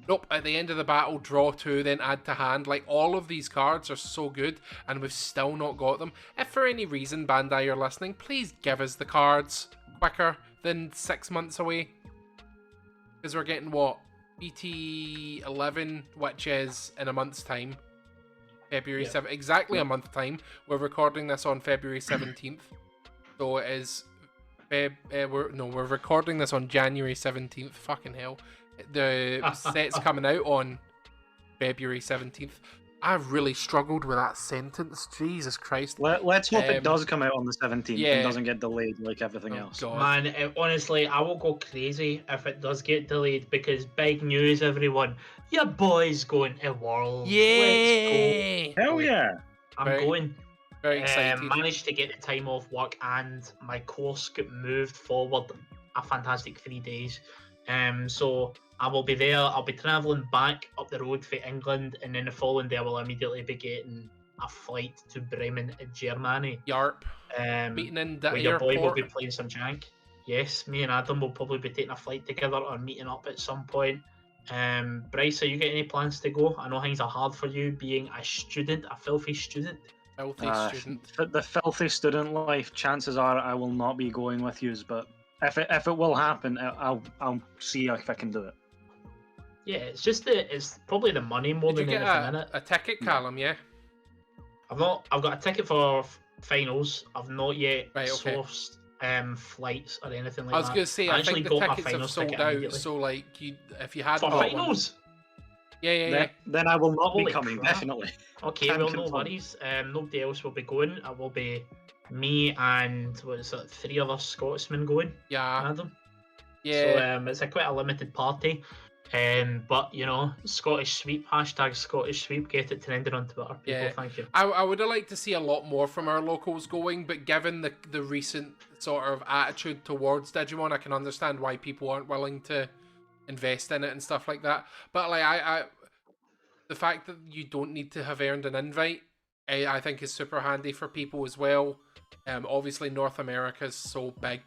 Nope, at the end of the battle, draw 2, then add to hand. Like, all of these cards are so good, and we've still not got them. If for any reason, Bandai, you're listening, please give us the cards quicker than 6 months away. Because we're getting, what, BT11, which is in a month's time. February 7th, exactly a month's time. We're recording this on February 17th. So it is... we're recording this on January 17th. Fucking hell. The set's coming out on February 17th. I really struggled with that sentence. Jesus Christ. Let's hope it does come out on the 17th and doesn't get delayed like everything else. God. Man, honestly, I will go crazy if it does get delayed, because big news, everyone. Your boy's going to Worlds. Yeah! Let's go. Hell yeah! I'm going. Very excited. Managed to get the time off work, and my course got moved forward a fantastic 3 days. So I will be there. I'll be travelling back up the road for England, and then the following day I will immediately be getting a flight to Bremen in Germany. Yarp. Meeting in the where airport. Your boy will be playing some jank. Yes, me and Adam will probably be taking a flight together or meeting up at some point. Bryce, are you got any plans to go? I know things are hard for you being a student, a filthy student. Filthy student. The filthy student life, chances are I will not be going with yous, but if it will happen, I'll see if I can do it. Yeah, it's probably the money more Did than you get anything in it. a ticket, Callum? Yeah. I've got a ticket for finals. I've not yet sourced flights or anything like that. I was going to say, I think the tickets have sold out, so like, if you had for finals. Yeah. Then I will not Holy be coming, crap. definitely. Okay, well, no worries. Nobody else will be going. It will be me and 3 other Scotsmen going. Yeah. Adam. Yeah. So it's quite a limited party. But you know, Scottish sweep, hashtag Scottish sweep, get it trending on Twitter, people. Yeah. Thank you. I would have liked to see a lot more from our locals going, but given the recent sort of attitude towards Digimon, I can understand why people aren't willing to invest in it and stuff like that. But like I the fact that you don't need to have earned an invite, I think is super handy for people as well. Obviously North America is so big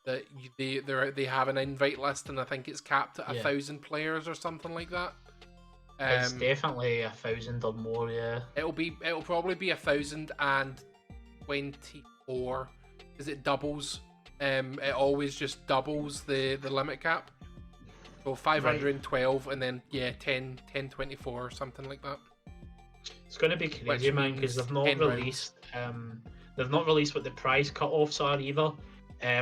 that they have an invite list, and I think it's capped at 1,000 players or something like that. It's definitely 1,000 or more, yeah. It'll probably be 1,024 because it doubles. It always just doubles the limit cap. So 512 right. And then 1024 or something like that. It's going to be crazy, man, because they've not released what the prize cut-offs are either.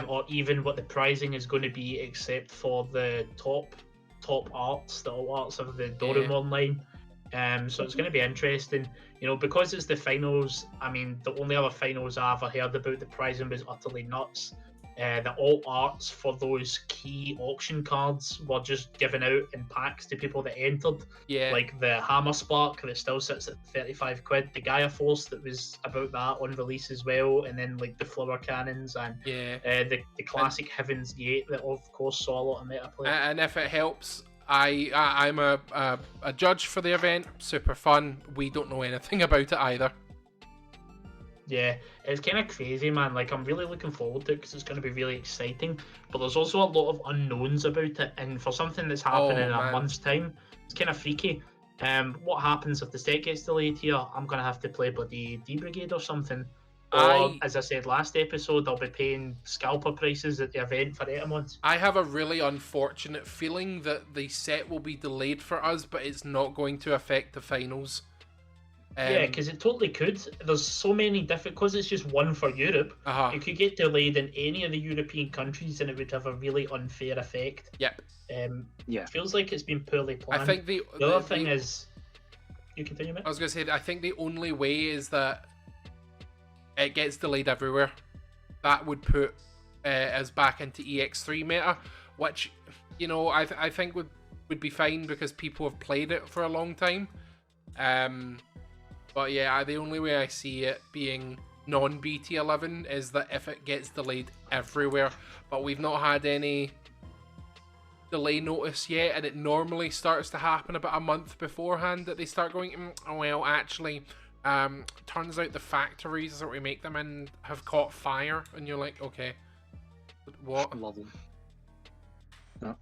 Or even what the pricing is going to be, except for the top arts, the all arts of the Doraemon line. So it's going to be interesting, you know, because it's the finals. I mean, the only other finals I ever heard about, the pricing was utterly nuts. The alt arts for those key auction cards were just given out in packs to people that entered. Yeah. Like the Hammer Spark that still sits at 35 quid, the Gaia Force that was about that on release as well, and then like the Flower Cannons and the classic Heaven's Gate that of course saw a lot of meta play. And if it helps, I'm a judge for the event. Super fun. We don't know anything about it either. Yeah, it's kind of crazy, man. Like, I'm really looking forward to it because it's going to be really exciting. But there's also a lot of unknowns about it, and for something that's happening in a month's time, it's kind of freaky. What happens if the set gets delayed here? I'm going to have to play bloody D-Brigade or something. Or, as I said last episode, I'll be paying scalper prices at the event for Etamons. I have a really unfortunate feeling that the set will be delayed for us, but it's not going to affect the finals. Yeah, because it totally could. There's so many different... Because it's just one for Europe, it could get delayed in any of the European countries and it would have a really unfair effect. Yep. It feels like it's been poorly planned. I think the other thing is... You continue, mate? I was going to say, I think the only way is that it gets delayed everywhere. That would put us back into EX3 meta, which, you know, I think would be fine because people have played it for a long time. But yeah, the only way I see it being non-BT11 is that if it gets delayed everywhere. But we've not had any delay notice yet, and it normally starts to happen about a month beforehand that they start going, well, actually, turns out the factories that we make them in have caught fire. And you're like, okay, what? Lovely.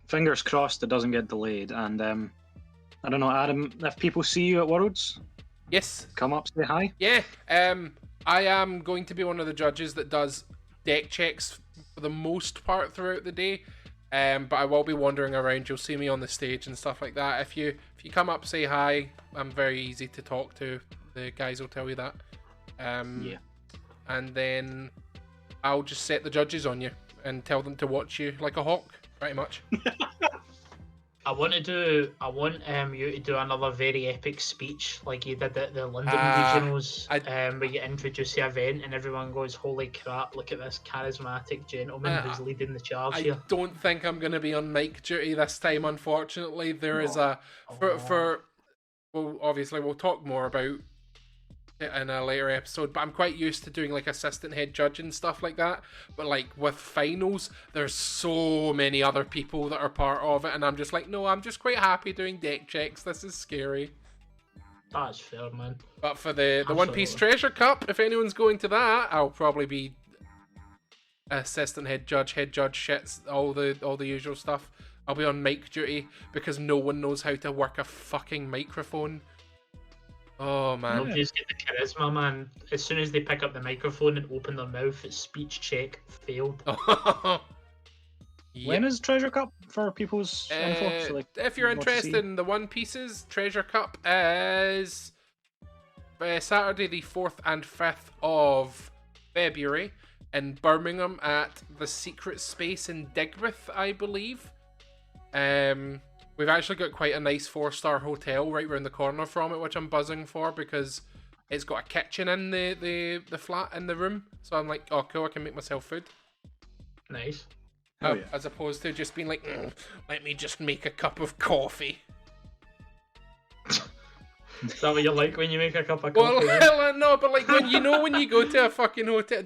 Fingers crossed it doesn't get delayed. And I don't know, Adam, if people see you at Worlds... Yes. Come up, say hi. Yeah. I am going to be one of the judges that does deck checks for the most part throughout the day. But I will be wandering around. You'll see me on the stage and stuff like that. If you come up, say hi. I'm very easy to talk to. The guys will tell you that. Yeah. And then I'll just set the judges on you and tell them to watch you like a hawk, pretty much. I want you to do another very epic speech like you did at the London regionals, where you introduce the event and everyone goes, "Holy crap! Look at this charismatic gentleman who's leading the charge here." I don't think I'm going to be on mic duty this time, unfortunately. There is well, obviously we'll talk more about it in a later episode, but I'm quite used to doing like assistant head judge and stuff like that. But like with finals, there's so many other people that are part of it, and I'm just like, no, I'm just quite happy doing deck checks. This is scary. That's fair, man. But for the One Piece Treasure Cup, if anyone's going to that, I'll probably be assistant head judge shits, all the usual stuff. I'll be on mic duty because no one knows how to work a fucking microphone. Oh man. Nobody's got the charisma, man. As soon as they pick up the microphone and open their mouth, it's speech check failed. When is Treasure Cup for people's info? So, like, if you're interested in the One Pieces, Treasure Cup is Saturday the 4th and 5th of February in Birmingham at the Secret Space in Digbeth, I believe. We've actually got quite a nice 4-star hotel right around the corner from it, which I'm buzzing for because it's got a kitchen in the flat in the room. So I'm like, oh cool, I can make myself food. Nice. Oh, yeah. As opposed to just being like, let me just make a cup of coffee. Is that what you like when you make a cup of coffee? Well, no, but like when you go to a fucking hotel,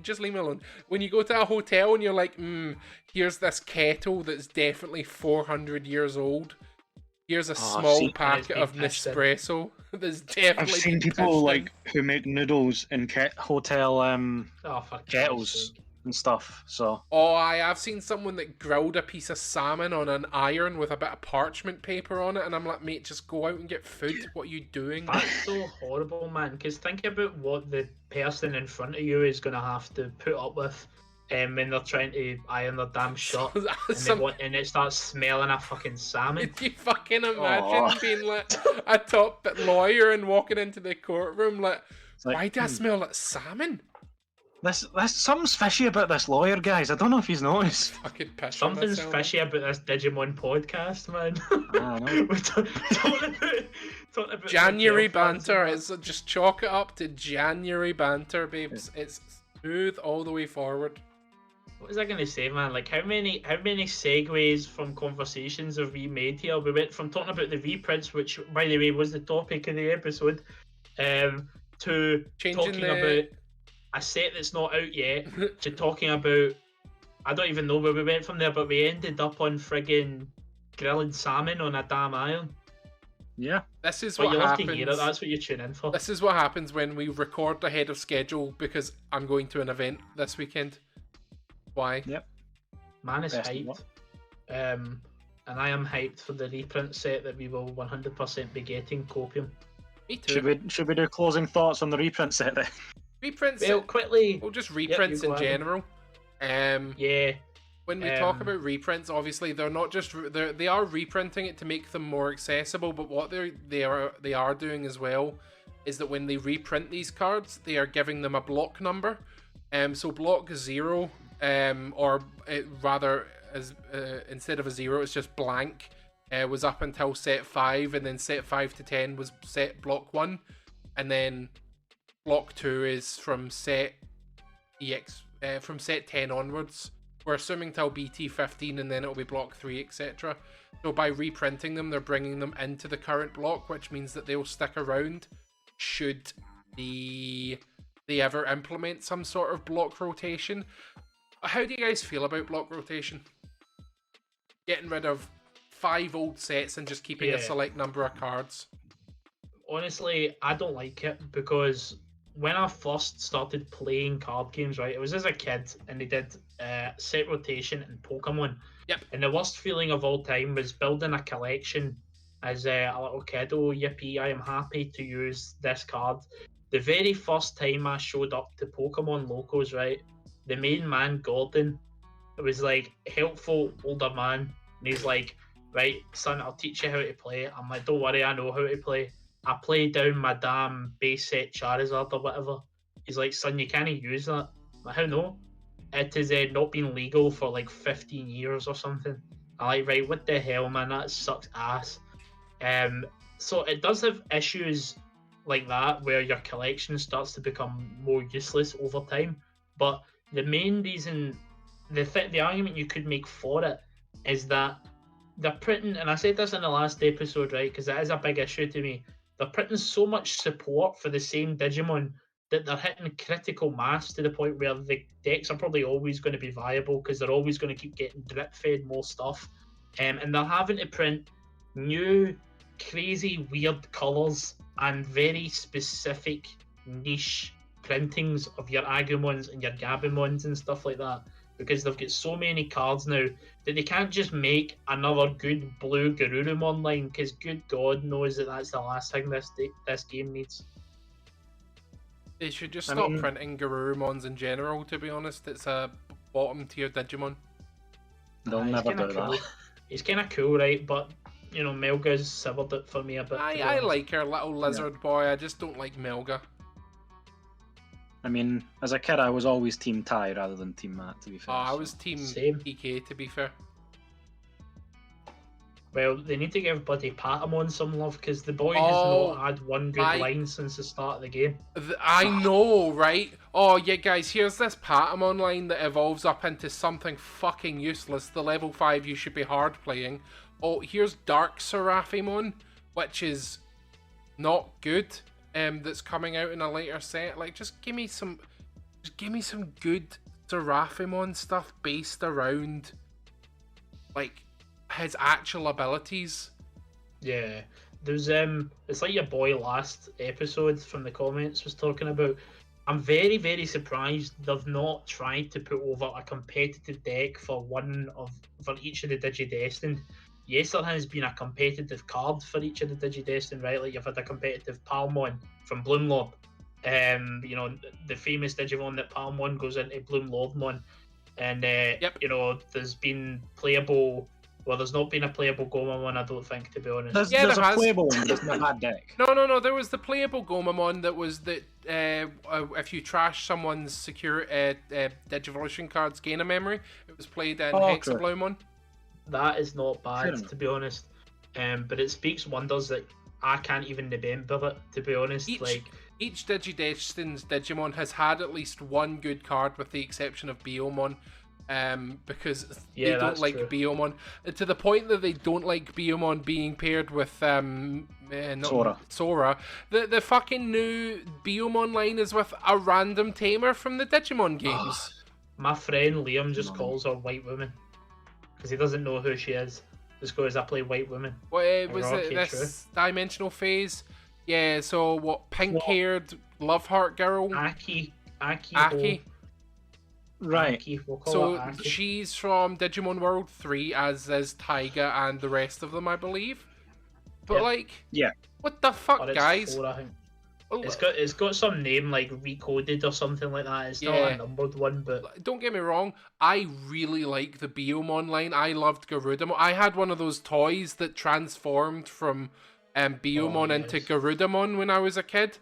just leave me alone. When you go to a hotel and you're like, here's this kettle that's definitely 400 years old. Here's a small packet of Nespresso. There's definitely. I've seen people like who make noodles in hotel kettles and stuff. So. Oh, I have seen someone that grilled a piece of salmon on an iron with a bit of parchment paper on it, and I'm like, mate, just go out and get food. What are you doing? That's so horrible, man. Because think about what the person in front of you is going to have to put up with. When they're trying to iron their damn shirt and it starts smelling of fucking salmon. Can you fucking imagine being like a top lawyer and walking into the courtroom like, why do I smell like salmon? There's something's fishy about this lawyer, guys. I don't know if he's noticed. Fucking piss Something's fishy about this Digimon podcast, man. I know. We're talking about January banter. It's just chalk it up to January banter, babes. It's smooth all the way forward. What was I going to say, man? Like, how many segues from conversations have we made here? We went from talking about the reprints, which, by the way, was the topic of the episode, to talking about a set that's not out yet, to talking about, I don't even know where we went from there, but we ended up on friggin' grilling salmon on a damn iron. Yeah. This is what happens. To hear it. That's what you tune in for. This is what happens when we record ahead of schedule, because I'm going to an event this weekend. Why? Yep. Man is hyped. And I am hyped for the reprint set that we will 100% be getting, Copium. Me too. Should we do closing thoughts on the reprint set then? Reprints. Well, quickly. Well, just reprints in general. Yeah. When we talk about reprints, obviously they're not just they are reprinting it to make them more accessible, but what they are doing as well is that when they reprint these cards, they are giving them a block number. So block 0, or rather, as instead of a 0, it's just blank. Was up until set 5, and then set 5 to 10 was set block 1, and then block 2 is from set from set 10 onwards. We're assuming till BT 15, and then it'll be block 3, etc. So by reprinting them, they're bringing them into the current block, which means that they'll stick around should they ever implement some sort of block rotation. How do you guys feel about block rotation? Getting rid of 5 old sets and just keeping a select number of cards. Honestly, I don't like it, because when I first started playing card games, right, it was as a kid, and they did set rotation in Pokemon. Yep. And the worst feeling of all time was building a collection as a little kid. Oh, yippee, I am happy to use this card. The very first time I showed up to Pokemon locals, right, the main man, Gordon, it was like helpful older man, and he's like, right, son, I'll teach you how to play. I'm like, don't worry, I know how to play. I play down my damn base set Charizard or whatever. He's like, son, you can't use that. I'm like, how no? It has not been legal for like 15 years or something. I'm like, right, what the hell, man? That sucks ass. So it does have issues like that where your collection starts to become more useless over time. But the main reason, the argument you could make for it is that they're printing, and I said this in the last episode, right, because it is a big issue to me, they're printing so much support for the same Digimon that they're hitting critical mass to the point where the decks are probably always going to be viable, because they're always going to keep getting drip fed more stuff. And they're having to print new, crazy, weird colours and very specific niche printings of your Agumons and your Gabumons and stuff like that, because they've got so many cards now that they can't just make another good blue Garurumon line, because good God knows that that's the last thing this game needs. They should just stop printing Garurumons in general, to be honest. It's a bottom tier Digimon. They'll never do cool. that. He's kind of cool, right? But, you know, Melga's severed it for me a bit. I like her little lizard boy. I just don't like Melga. I mean, as a kid, I was always Team Ty rather than Team Matt, to be fair. I was Team Same. PK, to be fair. Well, they need to give Buddy Patamon some love because the boy has not had one good line since the start of the game. I know, right? Oh, yeah, guys, here's this Patamon line that evolves up into something fucking useless. The level 5 you should be hard playing. Oh, here's Dark Seraphimon, which is not good. That's coming out in a later set. Like, just give me some good Seraphimon stuff based around, like, his actual abilities. Yeah, there's it's like your boy last episode from the comments was talking about. I'm very, very surprised they've not tried to put over a competitive deck for each of the Digidestined. Yes, there has been a competitive card for each of the Digidestined, right? Like you've had a competitive Palmon from Bloomlob. You know, the famous Digimon that Palmon goes into Bloomlobmon. And you know, there's been playable. Well, there's not been a playable Gomamon, I don't think, to be honest. There's a playable one, but it's not a bad deck. No. There was the playable Gomamon that was that if you trash someone's secure Digivolution cards, gain a memory. It was played in Hexabloomon. That is not bad, to be honest. But it speaks wonders that I can't even remember it, to be honest. Each Digidestined's Digimon has had at least one good card, with the exception of Biomon. Because they don't like true. Biomon, to the point that they don't like Biomon being paired with Sora. The fucking new Biomon line is with a random tamer from the Digimon games. My friend Liam just calls her White Woman because he doesn't know who she is. Just goes, I play White Woman. What was it? This dimensional phase? Yeah. So what? Pink-haired love heart girl. Aki. Right. So she's from Digimon World 3, as is Taiga and the rest of them, I believe. But what the fuck, guys? 4, I think. It's got some name like Recoded or something like that. It's not a numbered one, but don't get me wrong, I really like the Biomon line. I loved Garudamon. I had one of those toys that transformed from Biomon into Garudamon when I was a kid.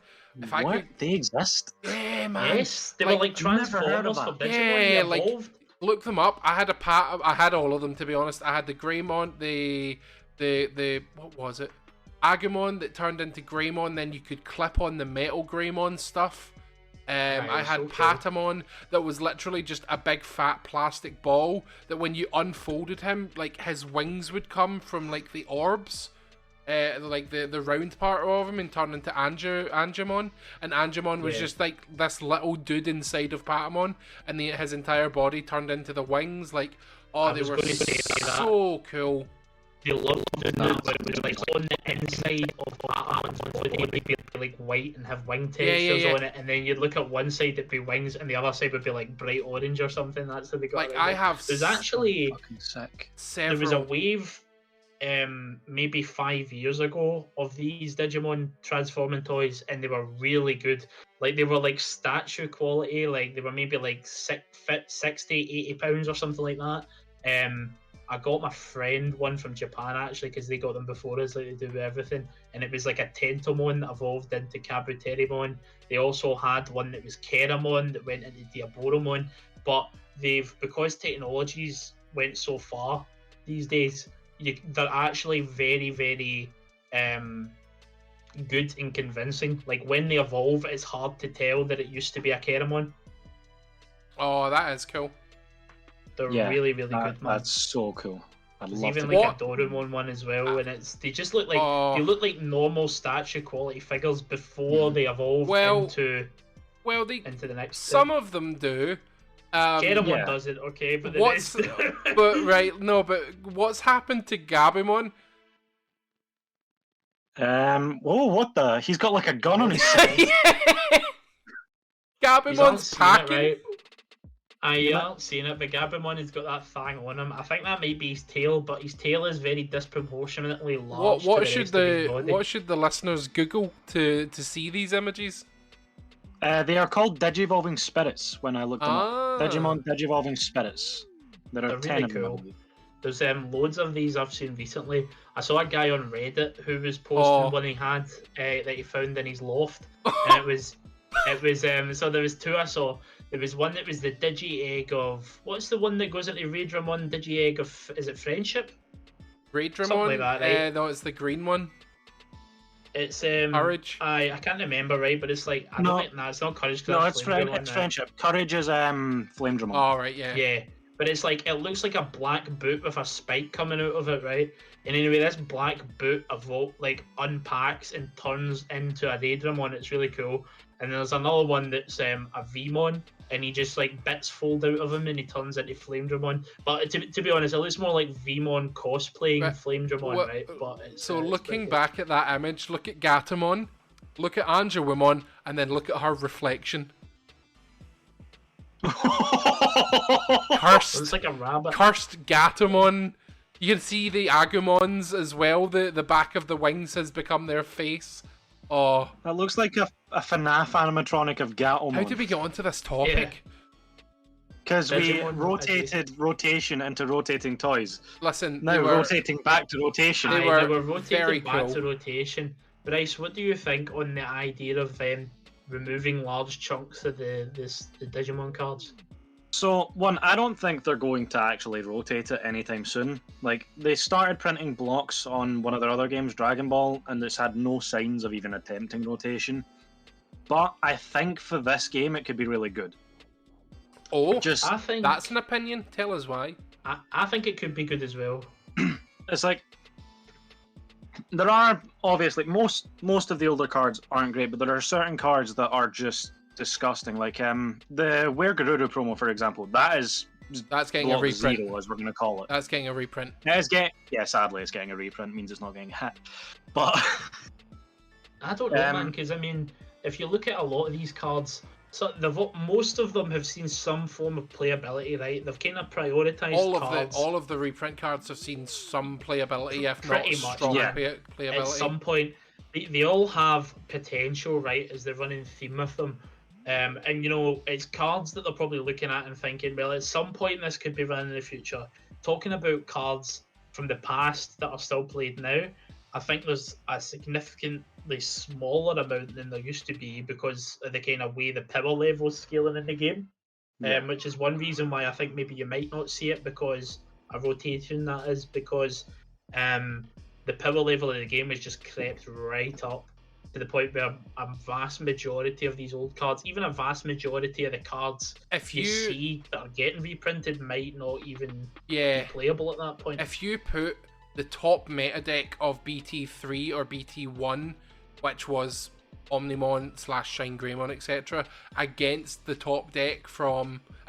They exist? Yeah, man. Yes, they were like Transformers for Digimon. Yeah, like, look them up. I had all of them, to be honest. I had the Greymon, the what was it? Agumon that turned into Greymon. Then you could clip on the metal Greymon stuff. I had Patamon that was literally just a big fat plastic ball that when you unfolded him, like his wings would come from like the orbs. Like the round part of him and turn into Angemon, and Angemon was just like this little dude inside of Patamon, and his entire body turned into the wings. Like, they were so cool. They loved doing that, where it was like on the inside of Patamon's body would be like white and have wing textures on it, and then you'd look at one side it'd be wings, and the other side would be like bright orange or something. That's how they got. Like there's actually fucking sick. There was a wave. Maybe 5 years ago of these Digimon transforming toys, and they were really good. Like they were like statue quality, like they were maybe like 60-80 pounds or something like that. I got my friend one from Japan actually, because they got them before us, like they do with everything, and it was like a Tentomon that evolved into Kabuterimon. They also had one that was Keramon that went into Diaboromon, but because technologies went so far these days, they're actually very, very good and convincing. Like when they evolve, it's hard to tell that it used to be a Keramon. Oh, that is cool. They're really, really good, man. That's so cool. There's even like a Doraemon one as well, and they just look like they look like normal statue quality figures before they evolve into the next. Some of them do. Keramon does it, okay, but but what's happened to Gabumon? What the? He's got like a gun on his side. Gabumon's packing. I haven't seen it, but Gabumon has got that thing on him. I think that might be his tail, but his tail is very disproportionately large. What should the listeners Google to see these images? They are called Digivolving Spirits when I looked them up. Digimon Digivolving Spirits. There are 10 really cool. There's loads of these I've seen recently. I saw a guy on Reddit who was posting one he had that he found in his loft, and it was so there was two I saw. There was one that was the Digi Egg of, what's the one that goes into Raidramon Digi Egg of, is it Friendship? Great Dramon? Something like that, right? No, it's the green one. It's Courage. I can't remember, right? But it's like I don't think it's not Courage. No, it's Friendship. Courage is Flame Dramon. Oh, right, yeah. Yeah, but it's like it looks like a black boot with a spike coming out of it, right? And anyway, this black boot unpacks and turns into a Raidramon. It's really cool. And there's another one that's a Vmon, and he just like bits fold out of him and he turns into Flame Dramon. But to be honest, it looks more like Vmon cosplaying Flame Dramon, right? But looking back at that image, look at Gatomon, look at Angelwimon, and then look at her reflection. Cursed. It's like a rabbit. Cursed Gatomon. You can see the Agumons as well. The back of the wings has become their face. Oh, that looks like a FNAF animatronic of Gatomon. How did we get onto this topic? Because we rotated rotation into rotating toys. Listen, now rotating back to rotation. They were rotating back to rotation. Bryce, what do you think on the idea of removing large chunks of the Digimon cards? So, one, I don't think they're going to actually rotate it anytime soon. Like, they started printing blocks on one of their other games, Dragon Ball, and it's had no signs of even attempting rotation. But I think for this game, it could be really good. Oh, I think that's an opinion. Tell us why. I think it could be good as well. It's like, there are, obviously, most of the older cards aren't great, but there are certain cards that are just disgusting. Like the Were Garuru promo, for example, that's getting a reprint, 0, as we're going to call it. That's getting a reprint. Sadly, it's getting a reprint. It means it's not getting hit. But I don't know, man, because I mean, if you look at a lot of these cards, so most of them have seen some form of playability, right? They've kind of prioritized all of the reprint cards have seen some playability, if pretty not much, strong playability. At some point, they all have potential, right? As they're running theme with them. And you know, it's cards that they're probably looking at and thinking, well, at some point this could be running in the future. Talking about cards from the past that are still played now, I think there's a significantly smaller amount than there used to be because of the kind of way the power level's scaling in the game. Which is one reason why I think maybe you might not see it because a rotation, that is, because the power level of the game has just crept right up to the point where a vast majority of these old cards, even a vast majority of the cards you see that are getting reprinted, might not even be playable at that point. If you put the top meta deck of BT3 or BT1, which was Omnimon / Shine Greymon, etc., against the top deck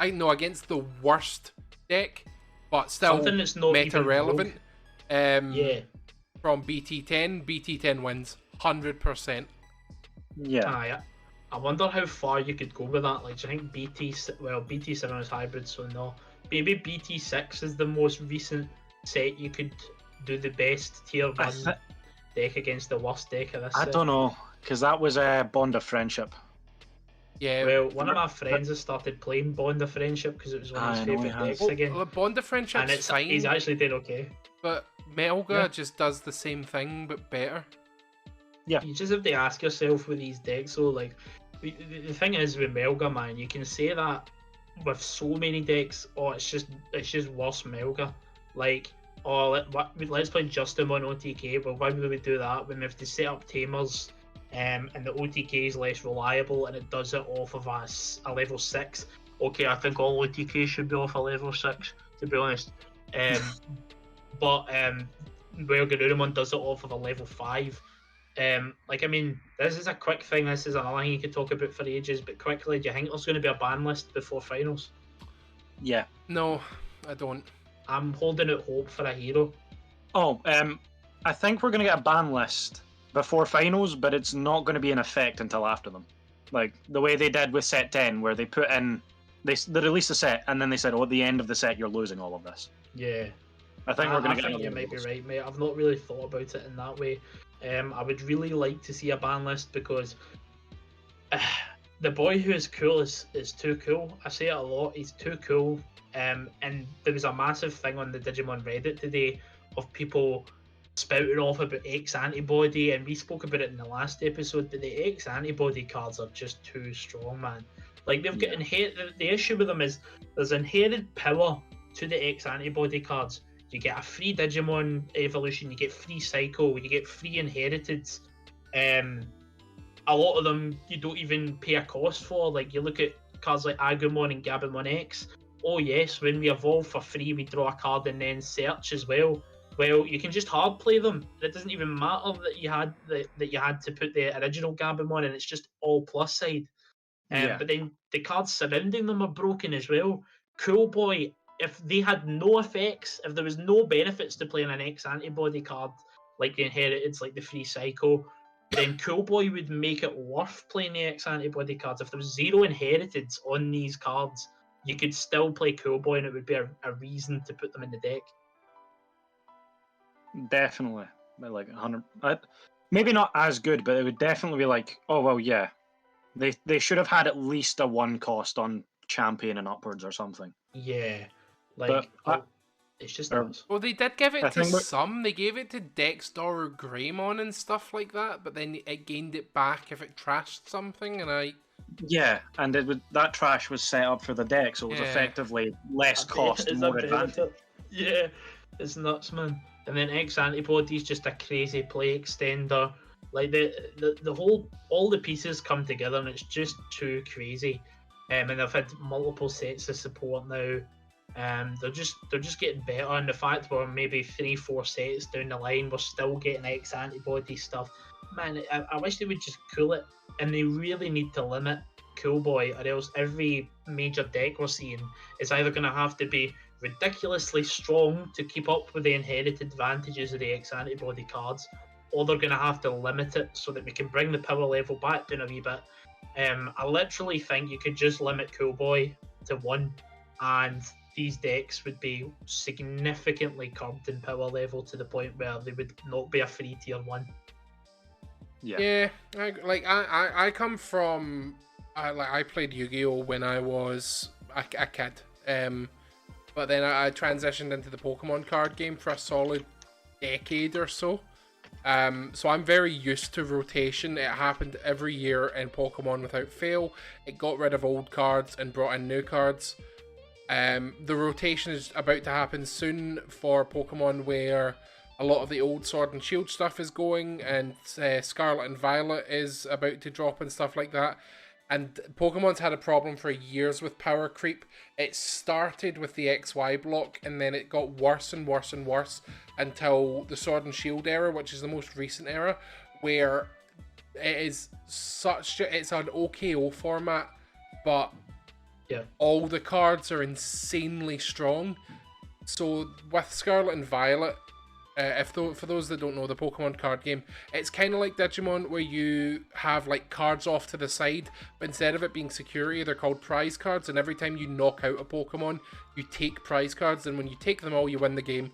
against the worst deck, but still something that's not meta relevant, from BT10 wins 100%. Yeah. I wonder how far you could go with that. Like, do you think BT7 is hybrid, so no. Maybe BT6 is the most recent set you could do the best tier 1 deck against the worst deck of this set. I don't know, because that was a Bond of Friendship. Yeah. Well, one of my friends has started playing Bond of Friendship because it was one of his favourite decks again. Well, Bond of Friendship's and fine. He's actually doing okay. But Melga just does the same thing, but better. Yeah. You just have to ask yourself with these decks, though, like, the thing is with Melga, man, you can say that with so many decks, it's just worse Melga. Like, let's play Justimon OTK. Well, why would we do that when we have to set up Tamers, and the OTK is less reliable, and it does it off of a level 6? Okay, I think all OTK should be off a level 6, to be honest. But Garurumon does it off of a level 5. Like, I mean, this is a quick thing. This is another thing you could talk about for ages. But quickly, do you think there's going to be a ban list before finals? Yeah. No, I don't. I'm holding out hope for a hero. I think we're going to get a ban list before finals, but it's not going to be in effect until after them. Like the way they did with set 10, where they put in, they released a set, and then they said, at the end of the set, you're losing all of this. Yeah. I think we're going to get. I think you might be right, mate. I've not really thought about it in that way. I would really like to see a ban list because the boy who is cool is too cool. I say it a lot. He's too cool. And there was a massive thing on the Digimon Reddit today of people spouting off about X antibody, and we spoke about it in the last episode. But the X antibody cards are just too strong, man. Like they've got inherent. The issue with them is there's inherent power to the X antibody cards. you get a free Digimon evolution, you get free Cycle, you get free Inherited. A lot of them you don't even pay a cost for. Like you look at cards like Agumon and Gabumon X. Oh yes, when we evolve for free, we draw a card and then search as well. Well, you can just hard play them. It doesn't even matter that you had to put the original Gabumon, and it's just all plus side. But then the cards surrounding them are broken as well. Cool Boy, if they had no effects, if there was no benefits to playing an X antibody card like the Inheriteds, like the free Psycho, then Cool Boy would make it worth playing the X antibody cards. If there was 0 Inheriteds on these cards, you could still play Cool Boy, and it would be a reason to put them in the deck. Definitely, like 100. Maybe not as good, but it would definitely be like, oh well, yeah, they should have had at least a 1 cost on Champion and upwards or something. Yeah, like it's just nuts. Well, they did give it to some. They gave it to Dexter or Greymon and stuff like that, but then it gained it back if it trashed something, and Yeah, and that trash was set up for the deck, so it was effectively less cost and more advantage. Yeah, it's nuts, man. And then X Antibody's just a crazy play extender. Like the whole, all the pieces come together, and it's just too crazy. And they've had multiple sets of support now. They're just getting better, and the fact we're maybe 3-4 sets down the line, we're still getting X Antibody stuff. Man, I wish they would just cool it, and they really need to limit Cool Boy, or else every major deck we're seeing is either going to have to be ridiculously strong to keep up with the inherited advantages of the X Antibody cards, or they're going to have to limit it so that we can bring the power level back down a wee bit. I literally think you could just limit Cool Boy to 1, and these decks would be significantly curbed in power level to the point where they would not be a free tier 1. Yeah, I come from I played Yu-Gi-Oh when I was a kid, but then I transitioned into the Pokemon card game for a solid decade or so. So I'm very used to rotation. It happened every year in Pokemon without fail. It got rid of old cards and brought in new cards. The rotation is about to happen soon for Pokemon, where a lot of the old Sword and Shield stuff is going, and Scarlet and Violet is about to drop and stuff like that. And Pokemon's had a problem for years with power creep. It started with the XY block, and then it got worse and worse and worse until the Sword and Shield era, which is the most recent era, where it is it's an OKO format, but all the cards are insanely strong. So with Scarlet and Violet, for those that don't know, the Pokemon card game, it's kind of like Digimon, where you have like cards off to the side, but instead of it being security, they're called prize cards, and every time you knock out a Pokemon, you take prize cards, and when you take them all, you win the game.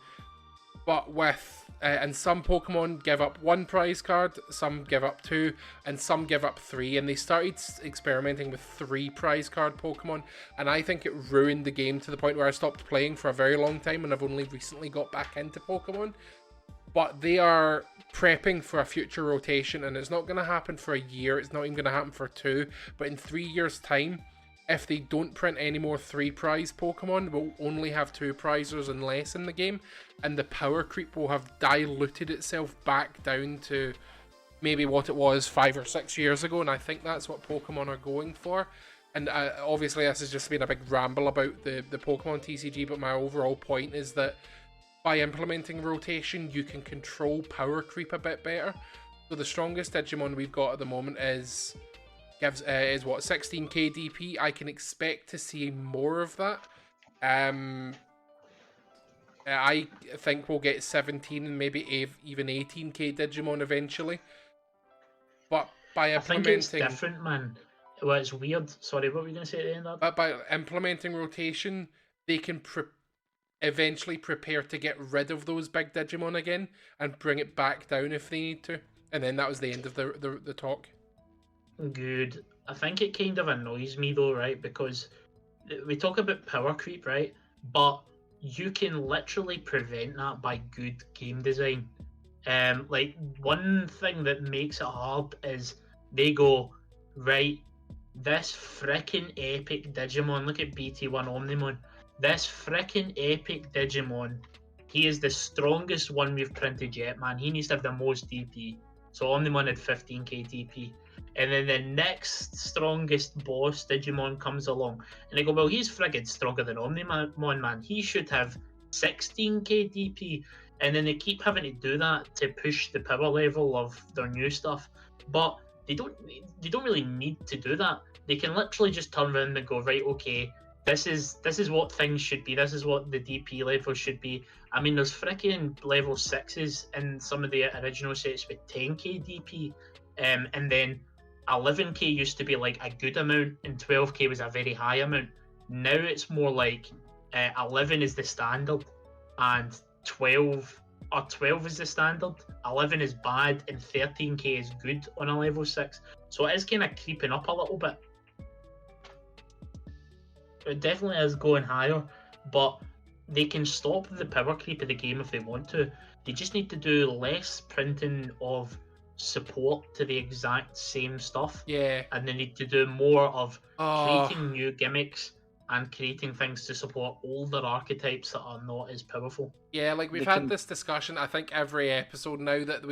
But with and some Pokemon give up 1 prize card, some give up 2, and some give up 3, and they started experimenting with 3 prize card Pokemon, and I think it ruined the game to the point where I stopped playing for a very long time, and I've only recently got back into Pokemon. But they are prepping for a future rotation, and it's not going to happen for a year, it's not even going to happen for 2, but in 3 years' time, if they don't print any more 3 prize Pokemon, we'll only have 2 prizers and less in the game, and the power creep will have diluted itself back down to maybe what it was 5 or 6 years ago, and I think that's what Pokemon are going for. And obviously this has just been a big ramble about the Pokemon TCG, but my overall point is that by implementing rotation, you can control power creep a bit better. So the strongest Digimon we've got at the moment is 16k DP. I can expect to see more of that. I think we'll get 17 and maybe even 18k Digimon eventually. But by implementing, I think it's different, man. Well, it's weird. Sorry, what were you going to say at the end of that? But by implementing rotation, they can eventually prepare to get rid of those big Digimon again and bring it back down if they need to. And then that was the end of the talk. Good. I think it kind of annoys me though, right? Because we talk about power creep, right? But you can literally prevent that by good game design. Like one thing that makes it hard is they go, right, this frickin' epic Digimon, look at BT1 Omnimon, this frickin' epic Digimon he is the strongest one we've printed yet, man. He needs to have the most DP. So Omnimon had 15k DP. And then the next strongest boss Digimon comes along. And they go, well, he's friggin' stronger than Omnimon, man. He should have 16k DP. And then they keep having to do that to push the power level of their new stuff. But they don't really need to do that. They can literally just turn around and go, right, okay, this is what things should be. This is what the DP level should be. I mean, there's freaking level 6s in some of the original sets with 10k DP. And then 11k used to be like a good amount and 12k was a very high amount. Now it's more like 11 is the standard and 12 is the standard, 11 is bad, and 13k is good on a level 6. So it is kind of creeping up a little bit. It definitely is going higher, but they can stop the power creep of the game if they want to. They just need to do less printing of support to the exact same stuff. Yeah. And they need to do more of creating new gimmicks and creating things to support older archetypes that are not as powerful. Yeah, like we've had this discussion, I think, every episode now, that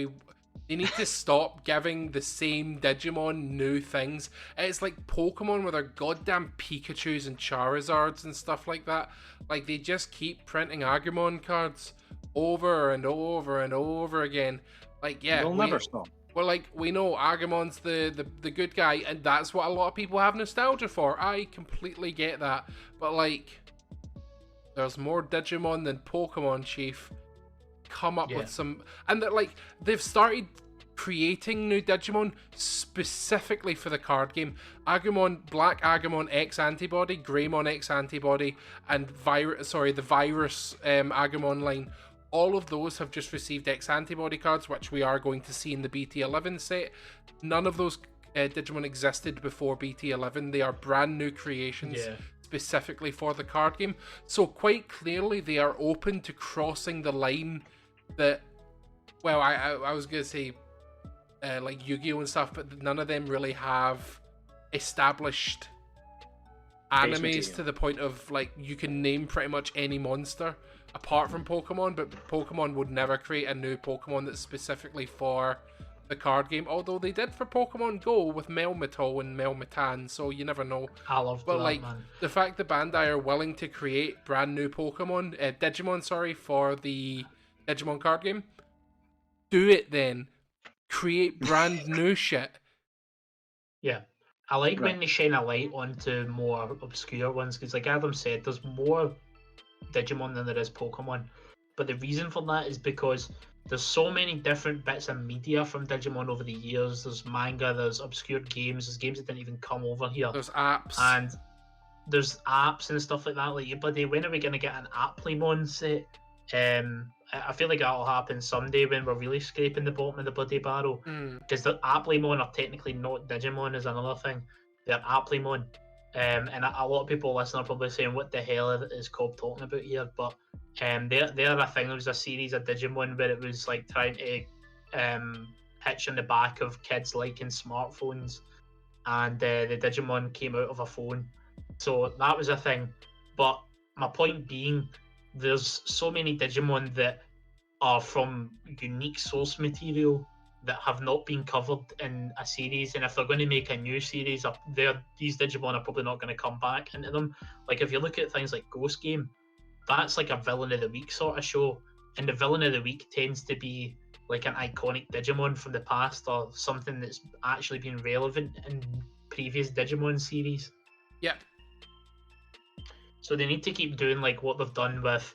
they need to stop giving the same Digimon new things. It's like Pokemon with their goddamn Pikachus and Charizards and stuff like that. Like, they just keep printing Agumon cards over and over and over again. Like, yeah, they'll never stop. Well, like, we know Agumon's the good guy, and that's what a lot of people have nostalgia for. I completely get that. But, like, there's more Digimon than Pokemon, Chief. Come up with some... And, like, they've started creating new Digimon specifically for the card game. Agumon, Black Agumon X Antibody, Greymon X Antibody, and the Virus Agumon line. All of those have just received X Antibody cards, which we are going to see in the BT11 set. None of those Digimon existed before BT11. They are brand new creations specifically for the card game. So quite clearly they are open to crossing the line that... Well, I was going to say like Yu-Gi-Oh! And stuff, but none of them really have established animes to the point of, like, you can name pretty much any monster apart from Pokemon, but Pokemon would never create a new Pokemon that's specifically for the card game, although they did for Pokemon Go with Melmetal and Melmetan, so you never know. I love but that, like, man. The fact that Bandai are willing to create brand new Digimon, for the Digimon card game, do it then. Create brand new shit. Yeah. I like when they shine a light onto more obscure ones, because like Adam said, there's more Digimon than there is Pokemon. But the reason for that is because there's so many different bits of media from Digimon over the years. There's manga, there's obscure games, there's games that didn't even come over here. There's apps. And there's apps and stuff like that. Like, buddy, when are we going to get an Applemon set? I feel like that'll happen someday when we're really scraping the bottom of the bloody barrel. Because the Applemon are technically not Digimon is another thing. They're Applemon. And a lot of people listening are probably saying, what the hell is COB talking about here? But they're a thing. There was a series of Digimon where it was like trying to pitch on the back of kids liking smartphones. And the Digimon came out of a phone. So that was a thing. But my point being, there's so many Digimon that are from unique source material that have not been covered in a series, and if they're going to make a new series, these Digimon are probably not going to come back into them. Like, if you look at things like Ghost Game, that's like a Villain of the Week sort of show, and the Villain of the Week tends to be like an iconic Digimon from the past or something that's actually been relevant in previous Digimon series. Yeah. So they need to keep doing like what they've done with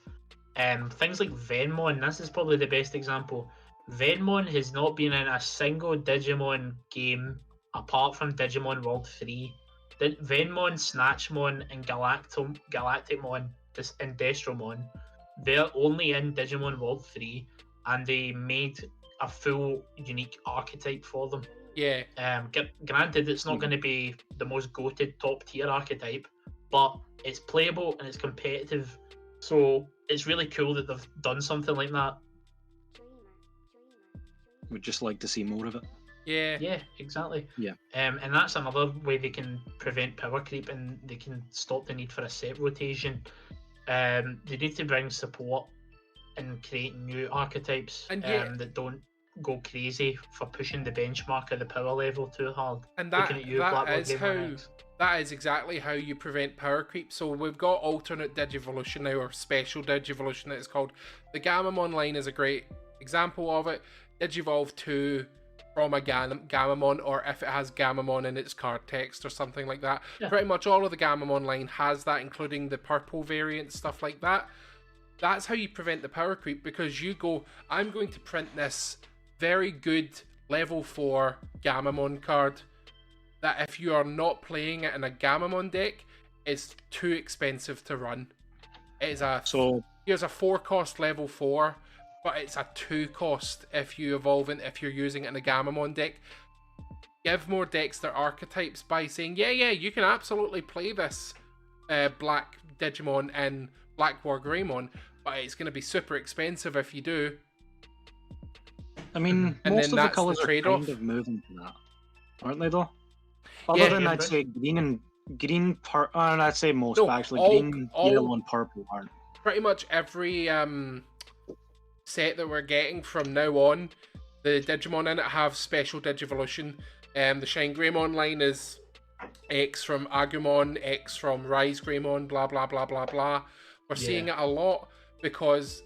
things like Venmon. This is probably the best example. Venmon has not been in a single Digimon game apart from Digimon World 3. Venmon, Snatchmon, and Galacticmon and Destromon, they're only in Digimon World 3, and they made a full unique archetype for them. Yeah. Granted, it's not going to be the most goated top tier archetype, but it's playable and it's competitive. So it's really cool that they've done something like that. Would just like to see more of it. Yeah, exactly. Yeah. And that's another way they can prevent power creep, and they can stop the need for a set rotation. They need to bring support and creating new archetypes And that don't go crazy for pushing the benchmark of the power level too hard. And Looking at you, that is exactly how you prevent power creep. So we've got alternate Digivolution now, or special Digivolution that it's called. The Gamamon line is a great example of it. Digivolve 2 from a Gamamon, or if it has Gamamon in its card text or something like that. Yeah. Pretty much all of the Gamamon line has that, including the purple variant, stuff like that. That's how you prevent the power creep, because you go, I'm going to print this very good level 4 Gamamon card that if you are not playing it in a Gamamon deck, is too expensive to run. It is here's a 4-cost level 4, but it's a 2-cost if you evolve it, if you're using it in a Gamamon deck. Give more decks their archetypes by saying, yeah, you can absolutely play this Black Digimon in Black War Greymon, but it's going to be super expensive if you do. I mean, And most then of the that's the colours are trade-off. kind of moving to that, aren't they? Though, other than I'd but- say green, I'd say most, No, but actually all- green, all- yellow, and purple aren't. Pretty much every set that we're getting from now on, the Digimon in it have special Digivolution. The Shine Greymon line is X from Agumon, X from Rise Greymon, blah blah blah blah blah. We're seeing it a lot because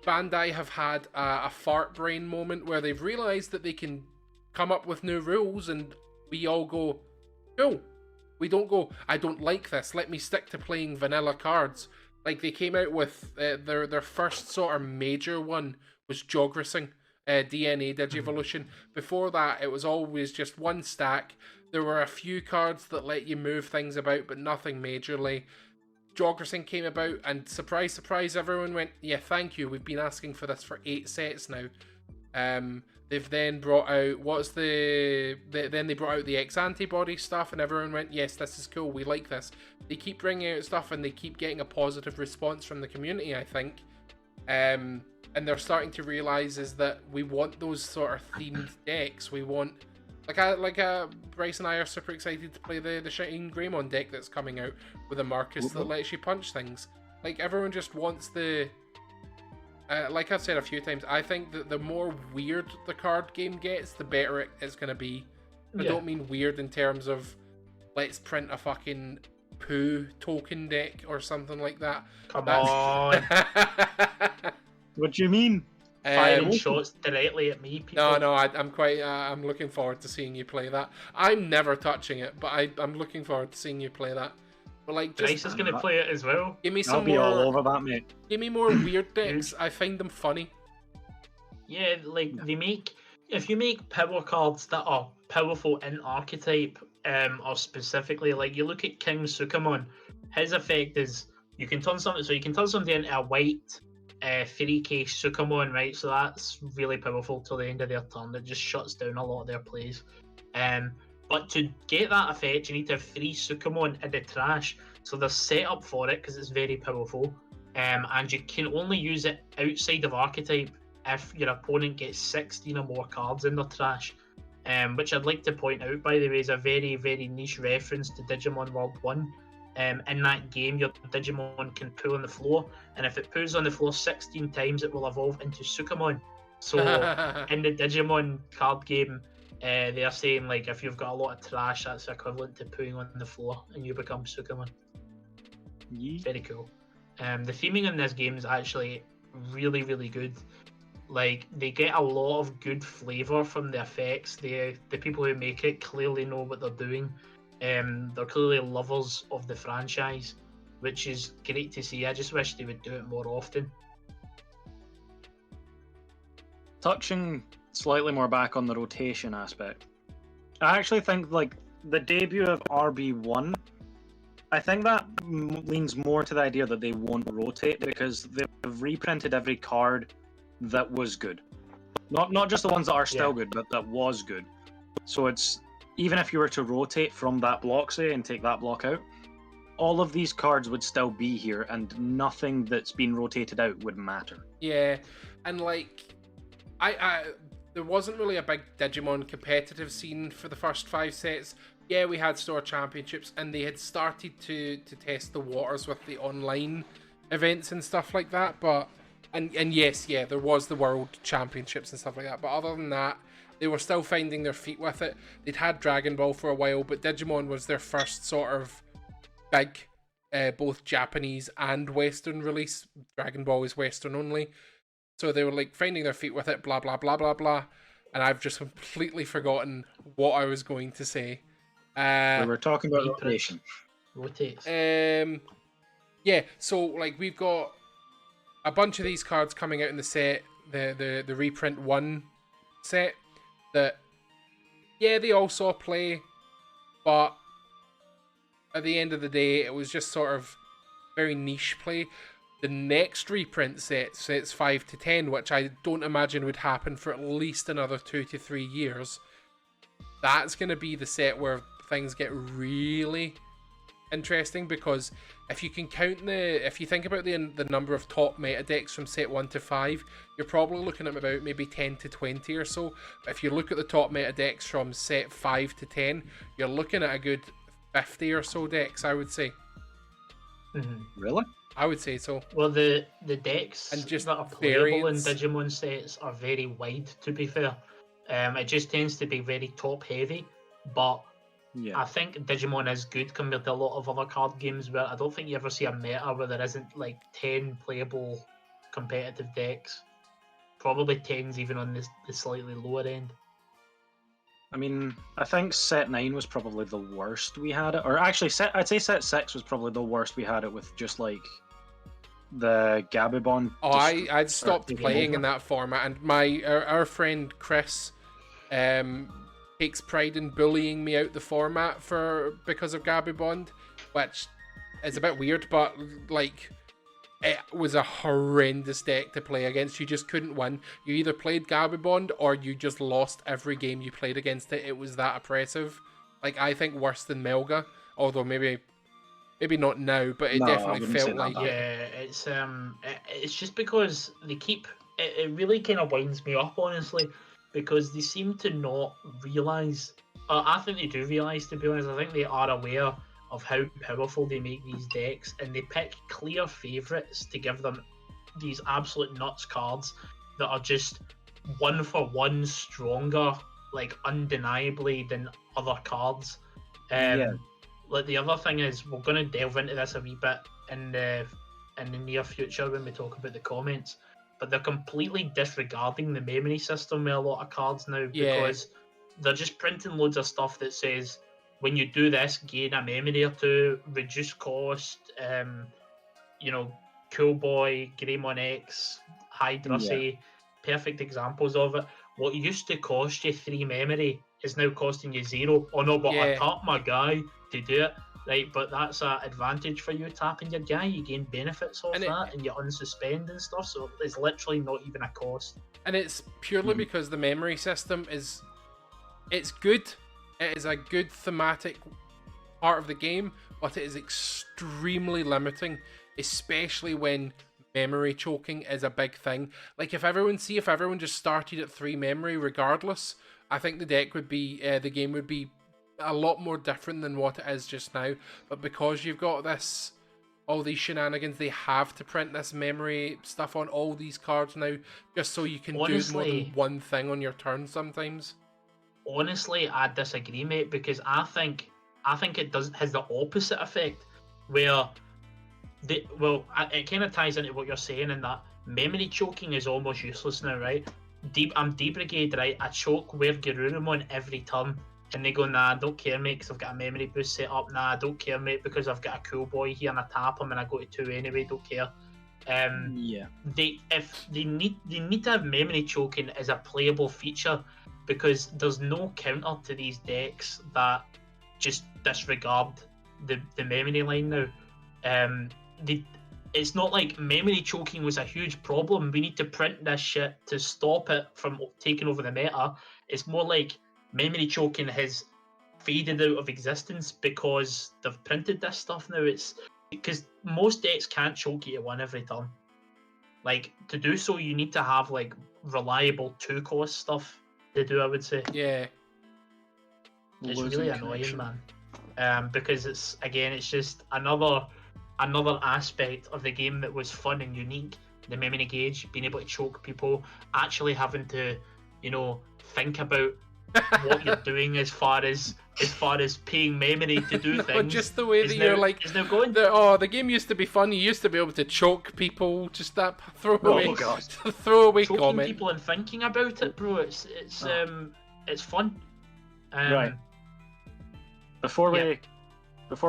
Bandai have had a fart brain moment where they've realised that they can come up with new rules, and we all go, cool. We don't go, I don't like this, let me stick to playing vanilla cards. Like, they came out with their first sort of major one was Jogressing, DNA Digivolution. Before that, it was always just one stack. There were a few cards that let you move things about, but nothing majorly. Jogressing came about, and surprise, surprise, everyone went, yeah, thank you, we've been asking for this for 8 sets now. They've then brought out, then they brought out the X-Antibody stuff, and everyone went, yes, this is cool, we like this. They keep bringing out stuff, and they keep getting a positive response from the community, I think. And they're starting to realise is that we want those sort of themed decks. We want, Bryce and I are super excited to play the Shine Greymon deck that's coming out with a Marcus that lets you punch things. Like, everyone just wants the... like I've said a few times, I think that the more weird the card game gets, the better it's going to be. I don't mean weird in terms of let's print a fucking poo token deck or something like that. Come on. What do you mean? Firing shots directly at me, people. No, I'm looking forward to seeing you play that. I'm never touching it, but I'm looking forward to seeing you play that. But like, Bryce is going to play it as well. Give me I'll some be more. all over that, mate. Give me more weird decks. I find them funny. Yeah, like if you make power cards that are powerful in archetype, or specifically, like you look at King Sukamon, his effect is you can turn something into a white 3K Sukamon, right? So that's really powerful till the end of their turn. It just shuts down a lot of their plays. But to get that effect, you need to have 3 Sukamon in the trash. So they're set up for it because it's very powerful. And you can only use it outside of archetype if your opponent gets 16 or more cards in their trash. Which I'd like to point out, by the way, is a very, very niche reference to Digimon World 1. In that game, your Digimon can pull on the floor, and if it pulls on the floor 16 times, it will evolve into Sukamon. So in the Digimon card game, they are saying, like, if you've got a lot of trash, that's equivalent to pulling on the floor, and you become Sukamon. Very cool. The theming in this game is actually really, really good. Like, they get a lot of good flavour from the effects. The people who make it clearly know what they're doing. They're clearly lovers of the franchise, which is great to see. I just wish they would do it more often. Touching slightly more back on the rotation aspect, I actually think like the debut of RB1, I think that leans more to the idea that they won't rotate because they've reprinted every card that was good. Not just the ones that are still good, but that was good. So it's, even if you were to rotate from that block, say, and take that block out, all of these cards would still be here, and nothing that's been rotated out would matter. Yeah, and like, there wasn't really a big Digimon competitive scene for the first 5 sets. Yeah, we had store championships, and they had started to test the waters with the online events and stuff like that, but And yes, there was the World Championships and stuff like that. But other than that, they were still finding their feet with it. They'd had Dragon Ball for a while, but Digimon was their first sort of big, both Japanese and Western release. Dragon Ball is Western only. So they were like finding their feet with it, blah, blah, blah, blah, blah. And I've just completely forgotten what I was going to say. We were talking about rotation. Yeah, so like we've got a bunch of these cards coming out in the set, the reprint 1 set, that they all saw play, but at the end of the day it was just sort of very niche play. The next reprint sets 5 to 10, which I don't imagine would happen for at least another 2 to 3 years. That's going to be the set where things get really interesting, because if you can count if you think about the number of top meta decks from set 1 to 5, you're probably looking at about maybe 10 to 20 or so. But if you look at the top meta decks from set 5 to 10, you're looking at a good 50 or so decks, I would say. Mm-hmm. Really? I would say so. Well, the decks and just that are playable variants in Digimon sets are very wide, to be fair. It just tends to be very top heavy, but I think Digimon is good compared to a lot of other card games where I don't think you ever see a meta where there isn't like 10 playable competitive decks. Probably 10's even on the slightly lower end. I mean, I think set 9 was probably the worst we had it. Or actually, I'd say set 6 was probably the worst we had it with, just like the Gabibon. Oh, I'd stopped playing in that format, and our friend Chris takes pride in bullying me out the format because of Gabibond, which is a bit weird, but like it was a horrendous deck to play against. You just couldn't win. You either played Gabibond or you just lost every game you played against it. It was that oppressive. Like, I think worse than Melga, although maybe not now, but it definitely felt like it. Yeah, it's just because they keep it really kind of winds me up, honestly, because they seem to not realise. I think they do realise, to be honest. I think they are aware of how powerful they make these decks, and they pick clear favourites to give them these absolute nuts cards that are just 1-for-1 stronger, like undeniably, than other cards. Like, the other thing is, we're going to delve into this a wee bit in the near future when we talk about the comments, but they're completely disregarding the memory system with a lot of cards now, because they're just printing loads of stuff that says, when you do this, gain a memory or two, reduce cost, Cool Boy, Greymon X, Hydra say, perfect examples of it. What used to cost you 3 memory is now costing you 0. Oh no, but I tap my guy to do it. Right, but that's an advantage for you tapping your guy. You gain benefits off that, and you unsuspend and stuff, so it's literally not even a cost. And it's purely because the memory system it's good. It is a good thematic part of the game, but it is extremely limiting, especially when memory choking is a big thing. Like, if everyone just started at 3 memory regardless, I think the game would be a lot more different than what it is just now. But because you've got all these shenanigans, they have to print this memory stuff on all these cards now, just so you can do more than one thing on your turn sometimes. Honestly, I disagree, mate, because I think it has the opposite effect, where it kind of ties into what you're saying, in that memory choking is almost useless now, right? I'm D-Brigade, right? I choke where Garurumon every turn, and they go, nah, I don't care, mate, because I've got a memory boost set up. Nah, I don't care, mate, because I've got a Cool Boy here and I tap him and I go to 2 anyway, don't care. They need to have memory choking as a playable feature, because there's no counter to these decks that just disregard the memory line now. It's not like memory choking was a huge problem. We need to print this shit to stop it from taking over the meta. It's more like memory choking has faded out of existence because they've printed this stuff now. It's because most decks can't choke you to 1 every turn. Like, to do so, you need to have like reliable 2-cost stuff to do, I would say. Yeah. It's really annoying, man. Because it's just another aspect of the game that was fun and unique the memory gauge, being able to choke people, actually having to, think about what you're doing as far as paying memory to do things. Just the way that you're like, is now going. The game used to be fun. You used to be able to choke people. Just that throwaway Choking comment. people and thinking about it, bro. It's fun. Right. Before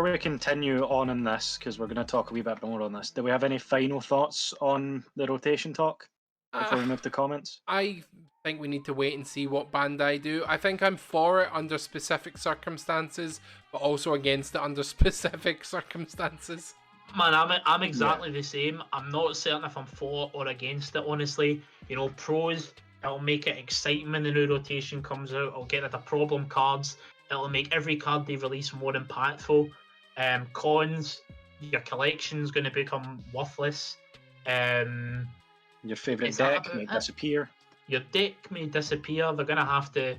we continue on in this, because we're going to talk a wee bit more on this, do we have any final thoughts on the rotation talk before we move to comments? I think we need to wait and see what Bandai do. I think I'm for it under specific circumstances, but also against it under specific circumstances. Man, I'm exactly the same. I'm not certain if I'm for or against it, honestly. Pros, it'll make it exciting when the new rotation comes out. I'll get rid of problem cards. It'll make every card they release more impactful. Cons, your collection's going to become worthless. Your favourite deck may disappear. Your deck may disappear. They're going to have to...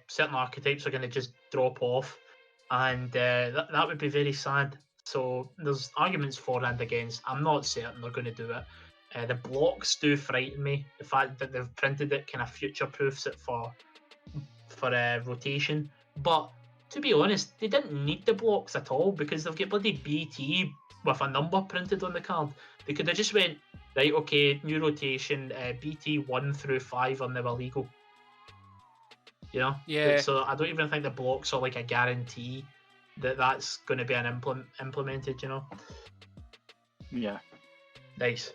certain archetypes are going to just drop off. And that would be very sad. So there's arguments for and against. I'm not certain they're going to do it. The blocks do frighten me. The fact that they've printed it kind of future-proofs it for rotation. But to be honest, they didn't need the blocks at all because they've got bloody BT with a number printed on the card. They could have just went, right, okay, new rotation, BT 1 through 5 are now illegal. Yeah. So I don't even think the blocks are like a guarantee that that's going to be implemented, Yeah. Nice.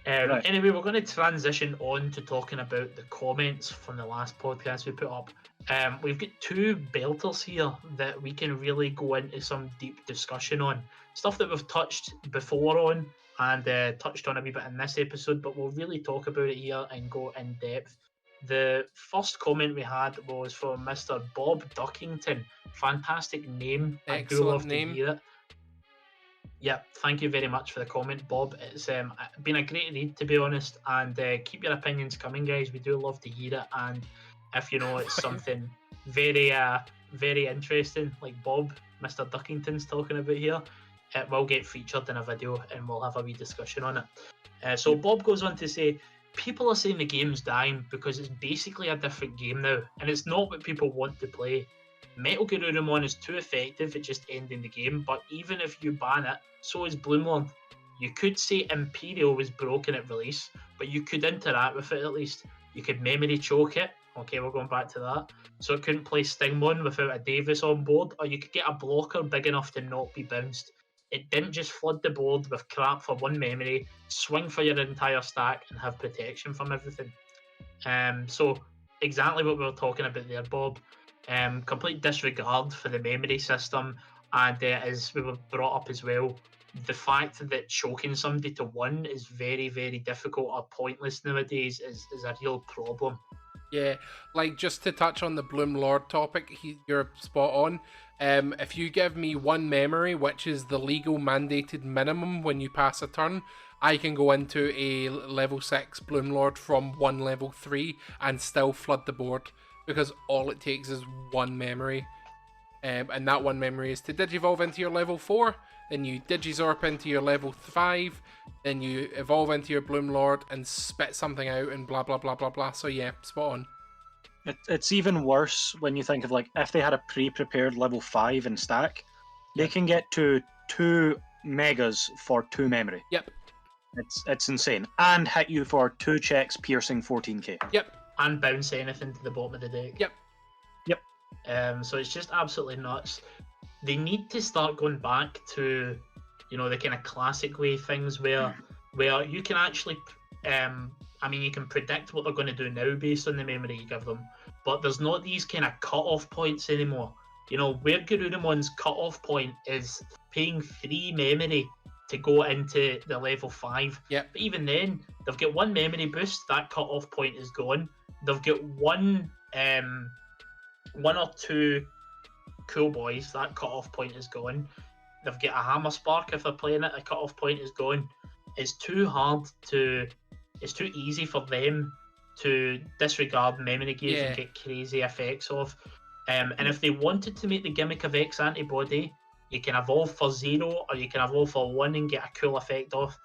Right. Anyway, we're going to transition on to talking about the comments from the last podcast we put up. We've got two belters here that we can really go into some deep discussion on. Stuff that we've touched before on and touched on a wee bit in this episode, but we'll really talk about it here and go in depth. The first comment we had was from Mr. Bob Duckington. Fantastic name. Excellent name. To hear it. Yeah, thank you very much for the comment, Bob. It's been a great read, to be honest, and keep your opinions coming, guys. We do love to hear it, and if it's something very, very interesting, like Bob, Mr. Duckington's talking about here, it will get featured in a video, and we'll have a wee discussion on it. So Bob goes on to say, people are saying the game's dying because it's basically a different game now, and it's not what people want to play. Metal Garurumon is too effective at just ending the game, but even if you ban it, so is Bloomlord. You could say Imperial was broken at release, but you could interact with it at least. You could memory choke it. Okay, we're going back to that. So it couldn't play Stingmon without a Davis on board, or you could get a blocker big enough to not be bounced. It didn't just flood the board with crap for one memory, swing for your entire stack, and have protection from everything. So exactly what we were talking about there, Bob. Complete disregard for the memory system, and as we were brought up as well, the fact that choking somebody to 1 is very, very difficult or pointless nowadays is a real problem. Yeah, like just to touch on the Bloom Lord topic, you're spot on. If you give me 1 memory, which is the legal mandated minimum when you pass a turn, I can go into a level 6 Bloom Lord from 1 level 3 and still flood the board, because all it takes is 1 memory. And that 1 memory is to Digivolve into your level 4, then you Digizorp into your level 5, then you evolve into your Bloom Lord and spit something out and blah blah blah blah blah. So yeah, spot on. It's even worse when you think of like if they had a pre-prepared level 5 in stack, they can get to 2 megas for 2 memory. Yep. It's insane. And hit you for 2 checks piercing 14k. Yep. And bounce anything to the bottom of the deck. Yep. So it's just absolutely nuts. They need to start going back to, the kind of classic way things where you can actually, you can predict what they're going to do now based on the memory you give them, but there's not these kind of cut-off points anymore. Where Garurumon's cut-off point is paying 3 memory to go into the level 5. Yep. But even then, they've got 1 memory boost, that cut-off point is gone. They've got one or 2 cool boys, that cut-off point is gone. They've got a Hammer Spark if they're playing it, the cut-off point is gone. It's too easy for them to disregard memory gauge and get crazy effects of. And if they wanted to make the gimmick of X antibody, you can evolve for 0 or you can evolve for 1 and get a cool effect off.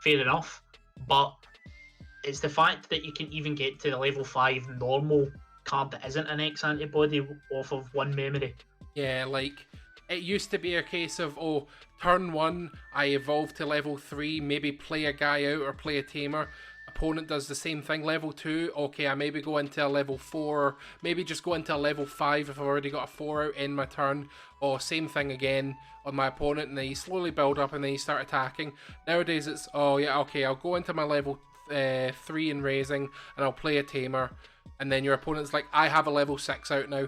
Fair enough. but it's the fact that you can even get to the level 5 normal card that isn't an X antibody off of one memory. Yeah, like, it used to be a case of, turn 1, I evolve to level 3, maybe play a guy out or play a tamer. Opponent does the same thing. Level 2, okay, I maybe go into a level 4, or maybe just go into a level 5 if I've already got a 4 out in my turn. Or same thing again on my opponent, and then you slowly build up and then you start attacking. Nowadays it's, okay, I'll go into my level 3 in raising and I'll play a tamer, and then your opponent's like, I have a level 6 out now.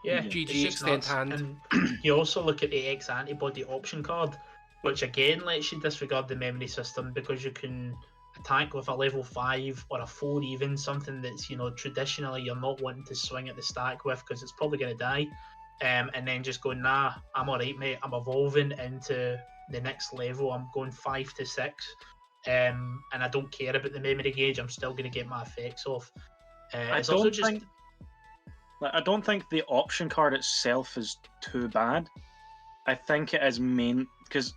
Yeah, GG extend nuts. hand. And you also look at the X antibody option card, which again lets you disregard the memory system because you can attack with a level 5 or a 4 even, something that's, traditionally you're not wanting to swing at the stack with because it's probably going to die. And then just go, nah, I'm alright, mate, I'm evolving into the next level, I'm going 5 to 6, and I don't care about the memory gauge, I'm still going to get my effects off. I don't think the option card itself is too bad. I think it is because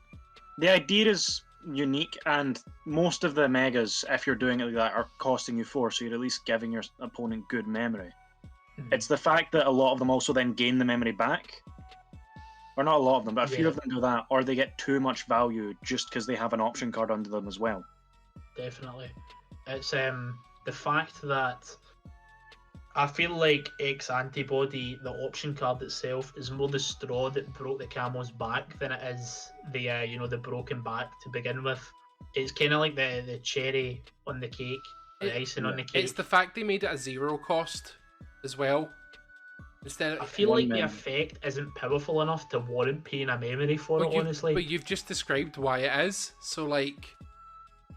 the idea is unique, and most of the megas, if you're doing it like that, are costing you 4, so you're at least giving your opponent good memory. Mm-hmm. It's the fact that a lot of them also then gain the memory back. Or not a lot of them, but a few of them do that, or they get too much value just because they have an option card under them as well. Definitely. It's the fact that I feel like X antibody, the option card itself, is more the straw that broke the camel's back than it is the broken back to begin with. It's kind of like the cherry on the cake, the icing on the cake. It's the fact they made it a 0 cost as well. I feel like the effect isn't powerful enough to warrant paying a memory for it, honestly. But you've just described why it is, so like.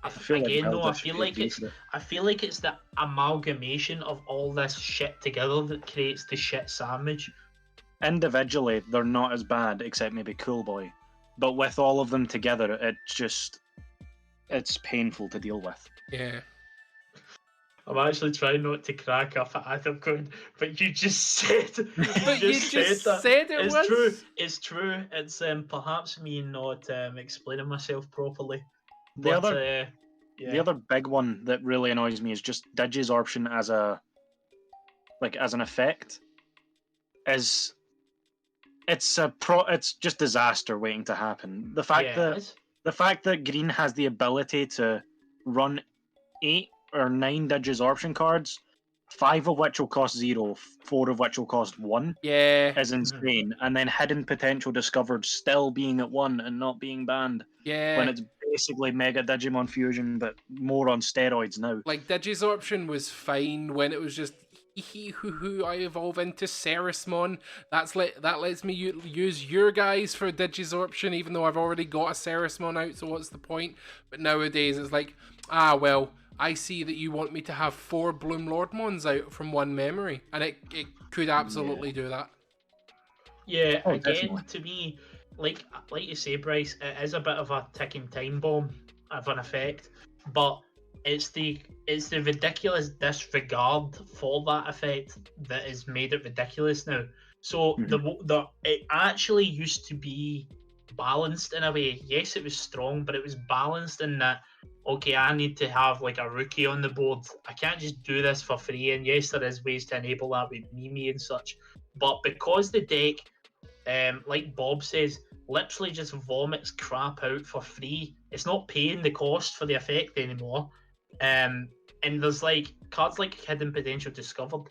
I feel like it's the amalgamation of all this shit together that creates the shit sandwich. Individually, they're not as bad, except maybe Cool Boy. But with all of them together, it's painful to deal with. Yeah. I'm actually trying not to crack up at Adam going, but you just said you just said it it's was true. It's true. It's perhaps me not explaining myself properly. The other big one that really annoys me is just Digisorption as an effect. It's just disaster waiting to happen. The fact that Green has the ability to run 8 or 9 Digisorption cards, 5 of which will cost 0, 4 of which will cost 1, is insane. And then hidden potential discovered still being at 1 and not being banned. Yeah. When it's basically Mega Digimon Fusion, but more on steroids now. Like, Digisorption was fine when it was just I evolve into Ceresmon. That lets me use your guys for Digisorption, even though I've already got a Ceresmon out, so what's the point? But nowadays it's like, well, I see that you want me to have 4 Bloom Lordmons out from one memory, and it could absolutely do that. Yeah, again, definitely. To me, like you say, Bryce, it is a bit of a ticking time bomb of an effect, but it's the ridiculous disregard for that effect that has made it ridiculous now. So it actually used to be balanced in a way. Yes, it was strong, but it was balanced in that, okay, I need to have like a rookie on the board. I can't just do this for free. And yes, there is ways to enable that with Mimi and such. But because the deck, like Bob says, literally just vomits crap out for free, it's not paying the cost for the effect anymore. And there's like cards like Hidden Potential Discovered,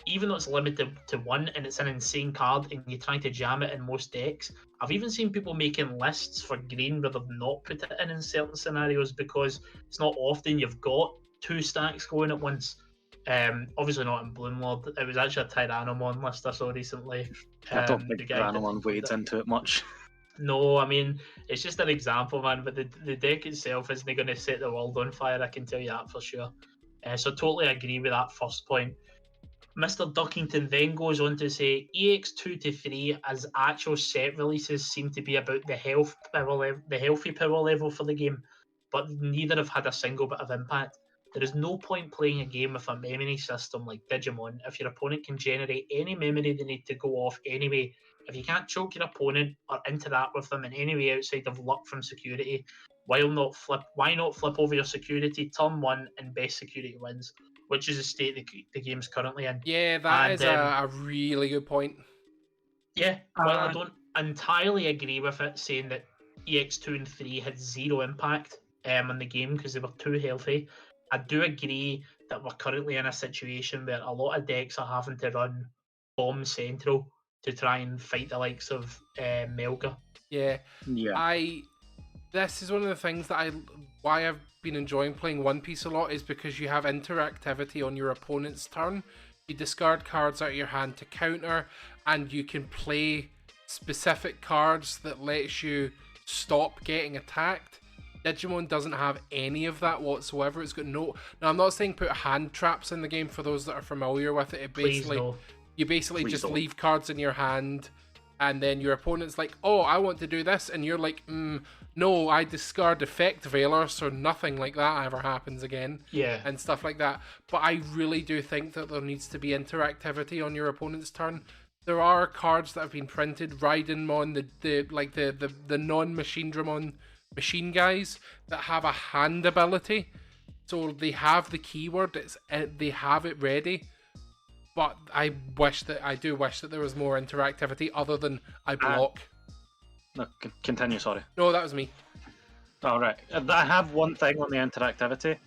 even though it's limited to 1 and it's an insane card and you're trying to jam it in most decks, I've even seen people making lists for green where they've not put it in certain scenarios because it's not often you've got 2 stacks going at once. Obviously not in Bloom Lord. It was actually a Tyrannomon list I saw recently. I don't think Tyrannomon wades into it much. No, I mean, it's just an example, man, but the deck itself isn't going to set the world on fire, I can tell you that for sure. So totally agree with that first point. Mr. Duckington then goes on to say EX2 to 3 as actual set releases seem to be about the healthy power level for the game, but neither have had a single bit of impact. There is no point playing a game with a memory system like Digimon if your opponent can generate any memory they need to go off anyway. If you can't choke your opponent or interact with them in any way outside of luck from security, why not flip over your security turn 1 and best security wins, which is the state the game's currently in. Yeah, that is a really good point. Yeah, well, I don't entirely agree with it saying that EX2 and 3 had zero impact on the game because they were too healthy. I do agree that we're currently in a situation where a lot of decks are having to run Bomb Central to try and fight the likes of Melga. Yeah. This is one of the things that why I've been enjoying playing One Piece a lot, is because you have interactivity on your opponent's turn. You discard cards out of your hand to counter, and you can play specific cards that lets you stop getting attacked. Digimon doesn't have any of that whatsoever. It's got no... Now, I'm not saying put hand traps in the game for those that are familiar with it. You basically just leave cards in your hand, and then your opponent's like, oh, I want to do this, and you're like, no, I discard Effect Veiler, so nothing like that ever happens again. Yeah. And stuff like that. But I really do think that there needs to be interactivity on your opponent's turn. There are cards that have been printed, Raidenmon, the non-Machine Dramon machine guys, that have a hand ability. So they have the keyword, they have it ready. But I do wish that there was more interactivity other than I block. No, continue, sorry. No, that was me. All right. I have one thing on the interactivity.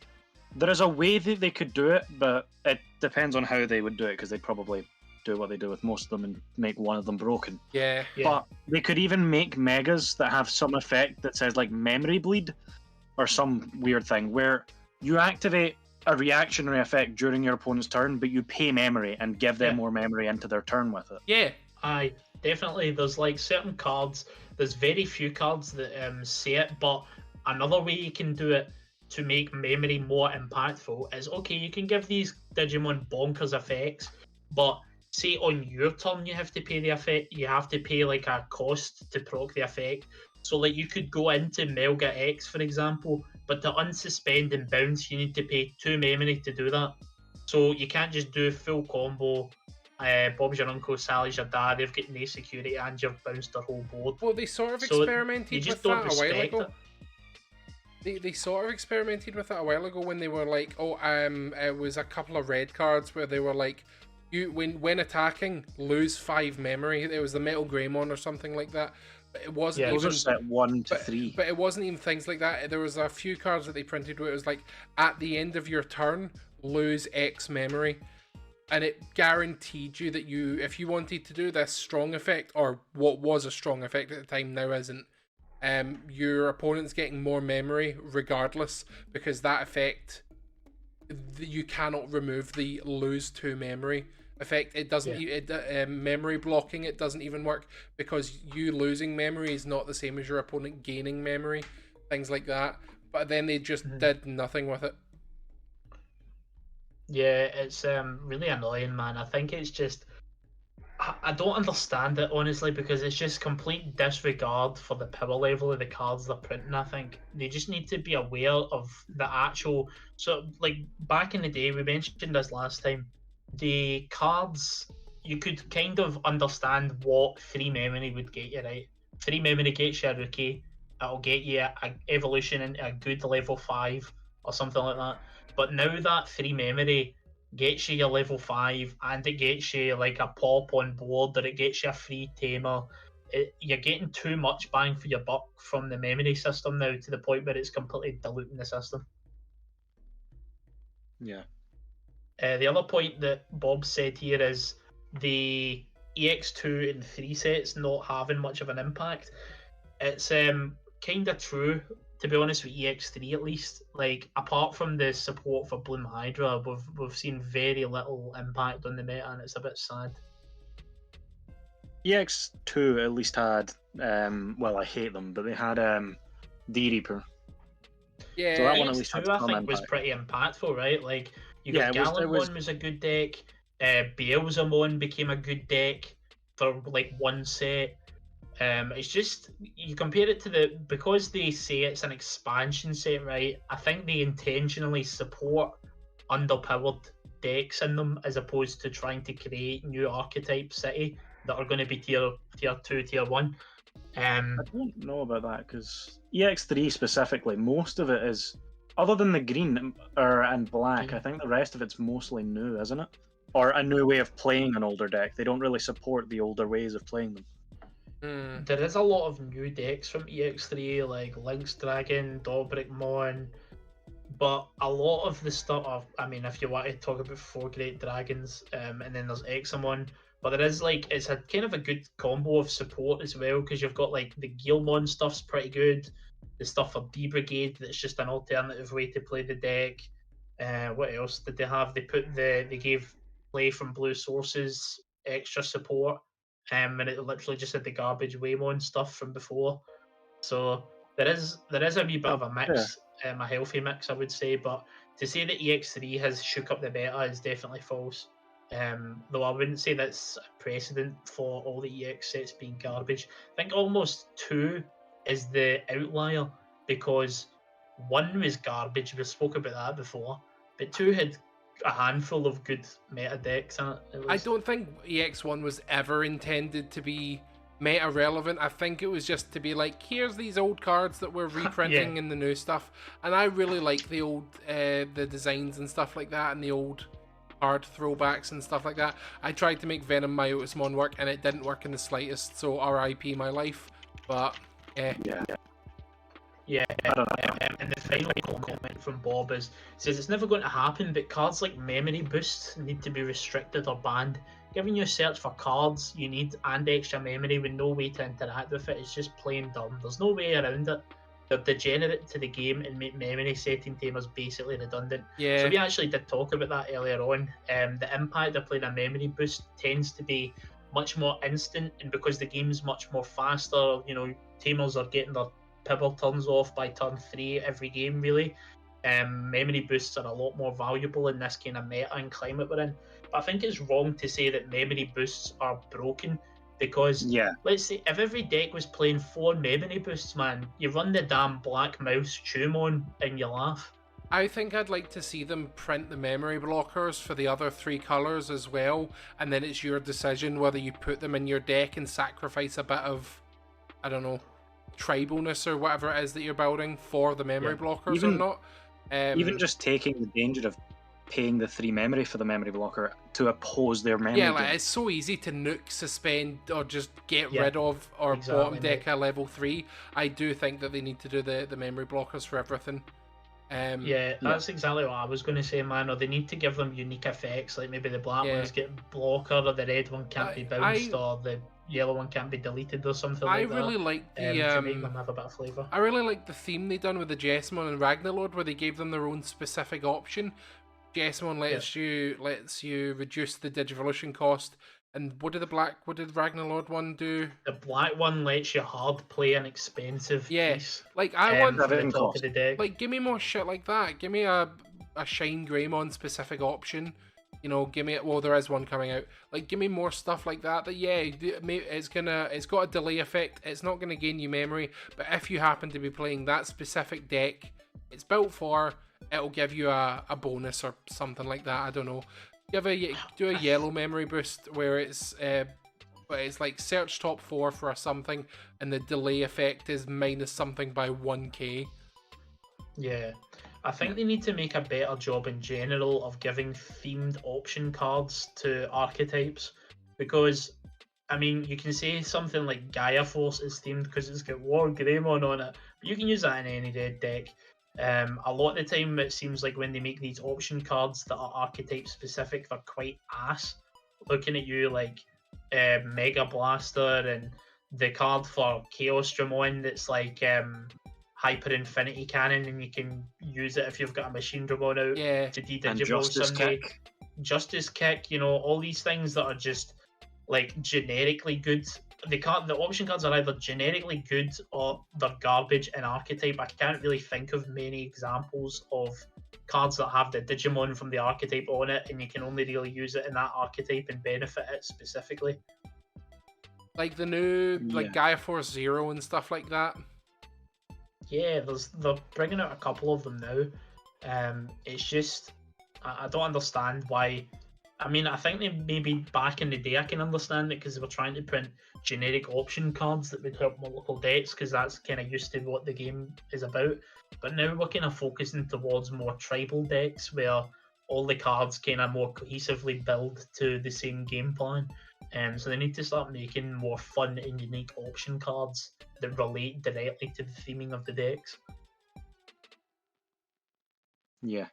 There is a way that they could do it, but it depends on how they would do it, because they'd probably do what they do with most of them and make one of them broken. Yeah. But they could even make megas that have some effect that says like memory bleed or some weird thing where you activate a reactionary effect during your opponent's turn, but you pay memory and give them more memory into their turn with it. Yeah. Aye, definitely. There's like certain cards, there's very few cards that say it, but another way you can do it to make memory more impactful is, okay, you can give these Digimon bonkers effects, but say on your turn you have to pay the effect, you have to pay like a cost to proc the effect. So like you could go into Melga X, for example, but to unsuspend and bounce you need to pay 2 memory to do that. So you can't just do full combo, Bob's your uncle, Sally's your dad, they've got no security and you've bounced their whole board. Well, they sort of experimented with that a while ago. It. They sort of experimented with that a while ago when they were like, it was a couple of red cards where they were like, you when attacking, lose 5 memory. It was the Metal Greymon or something like that. But it wasn't. Yeah, those are set 1 to 3. But it wasn't even things like that. There was a few cards that they printed where it was like, at the end of your turn, lose X memory. And it guaranteed you that if you wanted to do this strong effect, or what was a strong effect at the time, now isn't, your opponent's getting more memory regardless, because that effect, you cannot remove the lose 2 memory effect. It doesn't. Memory blocking it doesn't even work, because you losing memory is not the same as your opponent gaining memory. Things like that. But then they just did nothing with it. Yeah, it's really annoying, man. I think it's just, I don't understand it, honestly, because it's just complete disregard for the power level of the cards they're printing. I think they just need to be aware of the actual, so like back in the day, we mentioned this last time, the cards, you could kind of understand what 3 memory would get you, right? 3 memory gets you a rookie, it'll get you an evolution into a good level 5 or something like that. But now that 3 memory gets you your level 5 and it gets you like a pop on board, or it gets you a free tamer, you're getting too much bang for your buck from the memory system now, to the point where it's completely diluting the system. Yeah. The other point that Bob said here is the EX2 and 3 sets not having much of an impact. It's kind of true, to be honest, with EX3 at least. Like, apart from the support for Bloom Hydra, we've seen very little impact on the meta, and it's a bit sad. EX2 at least had, well, I hate them, but they had D-Reaper. Yeah, so that one EX2 at least had I some think impact. was pretty impactful, right? Like, you got Yeah, Gallon was a good deck, Beelzemon became a good deck for like one set. It's just, you compare it to because they say it's an expansion set, right? I think they intentionally support underpowered decks in them, as opposed to trying to create new archetype city that are going to be tier 2, tier 1. I don't know about that because EX3 specifically, most of it is, other than the green and black, I think the rest of it's mostly new, isn't it? Or a new way of playing an older deck. They don't really support the older ways of playing them. There is a lot of new decks from EX3, like Lynx Dragon, Dobrik Mon, but a lot of the stuff, I mean, if you want to talk about 4 Great Dragons, and then there's Examon, but there is like, it's a kind of a good combo of support as well, because you've got like the Guilmon stuff's pretty good, the stuff for B Brigade that's just an alternative way to play the deck. What else did they have? They gave play from blue sources extra support, and it literally just had the garbage Waymon stuff from before. So there is a wee bit of a mix, a healthy mix, I would say. But to say that EX3 has shook up the meta is definitely false. Though I wouldn't say that's a precedent for all the EX sets being garbage. I think almost 2 is the outlier, because 1 was garbage. We spoke about that before, but 2 had a handful of good meta decks in it. I don't think EX1 was ever intended to be meta relevant. I think it was just to be like, here's these old cards that we're reprinting in the new stuff. And I really like the old the designs and stuff like that, and the old card throwbacks and stuff like that. I tried to make Venom Myotismon work and it didn't work in the slightest, so RIP my life. But yeah, and the final comment from Bob says it's never going to happen, but cards like memory boosts need to be restricted or banned. Giving you a search for cards you need and extra memory with no way to interact with it is just plain dumb. There's no way around it. They're degenerate to the game and make memory setting tamers basically redundant. Yeah. So we actually did talk about that earlier on. The impact of playing a memory boost tends to be much more instant, and because the game's much more faster, you know, tamers are getting their pivot turns off by turn 3 every game, really. Memory boosts are a lot more valuable in this kind of meta and climate we're in. But I think it's wrong to say that memory boosts are broken, because let's say if every deck was playing 4 memory boosts, man, you run the damn Black Mouse Chumon and you laugh. I think I'd like to see them print the memory blockers for the other 3 colours as well, and then it's your decision whether you put them in your deck and sacrifice a bit of, I don't know, tribalness or whatever it is that you're building for the memory blockers or not. Even just taking the danger of paying the 3 memory for the memory blocker to oppose their memory. Yeah, like, it's so easy to nuke, suspend, or just get rid of or bottom deck a level 3. I do think that they need to do the memory blockers for everything. That's exactly what I was going to say, man. Or they need to give them unique effects, like maybe the black ones get blocker, or the red one can't be bounced, or the yellow one can't be deleted, or something like that. I really like the to make them have a bit of flavour. I really like the theme they done with the Jessamon and Ragnarlord, where they gave them their own specific option. Jessamon lets you reduce the Digivolution cost. And what did Ragnarlord one do? The black one lets you hard play an expensive piece. Like I want the top of the deck. Like, give me more shit like that. Give me a Shine Greymon specific option. You know, give me there is one coming out. Like, give me more stuff like that. That it's got a delay effect. It's not gonna gain you memory, but if you happen to be playing that specific deck, it's built for. It'll give you a bonus or something like that. I don't know. Do a yellow memory boost where it's like search top 4 for something, and the delay effect is minus something by 1k. Yeah, I think they need to make a better job in general of giving themed option cards to archetypes, because I mean, you can say something like Gaia Force is themed because it's got War Greymon on it, but you can use that in any red deck. A lot of the time it seems like when they make these option cards that are archetype specific, they're quite ass. Looking at you like Mega Blaster, and the card for Chaos Dramon that's like Hyper Infinity Cannon, and you can use it if you've got a Machine Dramon out to de-digital someday. Justice Kick, you know, all these things that are just like generically good. The option cards are either generically good or they're garbage in archetype. I can't really think of many examples of cards that have the Digimon from the archetype on it, and you can only really use it in that archetype and benefit it specifically. Like the new like Gaia Force Zero and stuff like that. Yeah, they're bringing out a couple of them now. It's just I don't understand why I mean, I think they maybe back in the day I can understand it because they were trying to print generic option cards that would help multiple decks because that's kind of used to what the game is about. But now we're kind of focusing towards more tribal decks where all the cards kind of more cohesively build to the same game plan. So they need to start making more fun and unique option cards that relate directly to the theming of the decks. Yeah.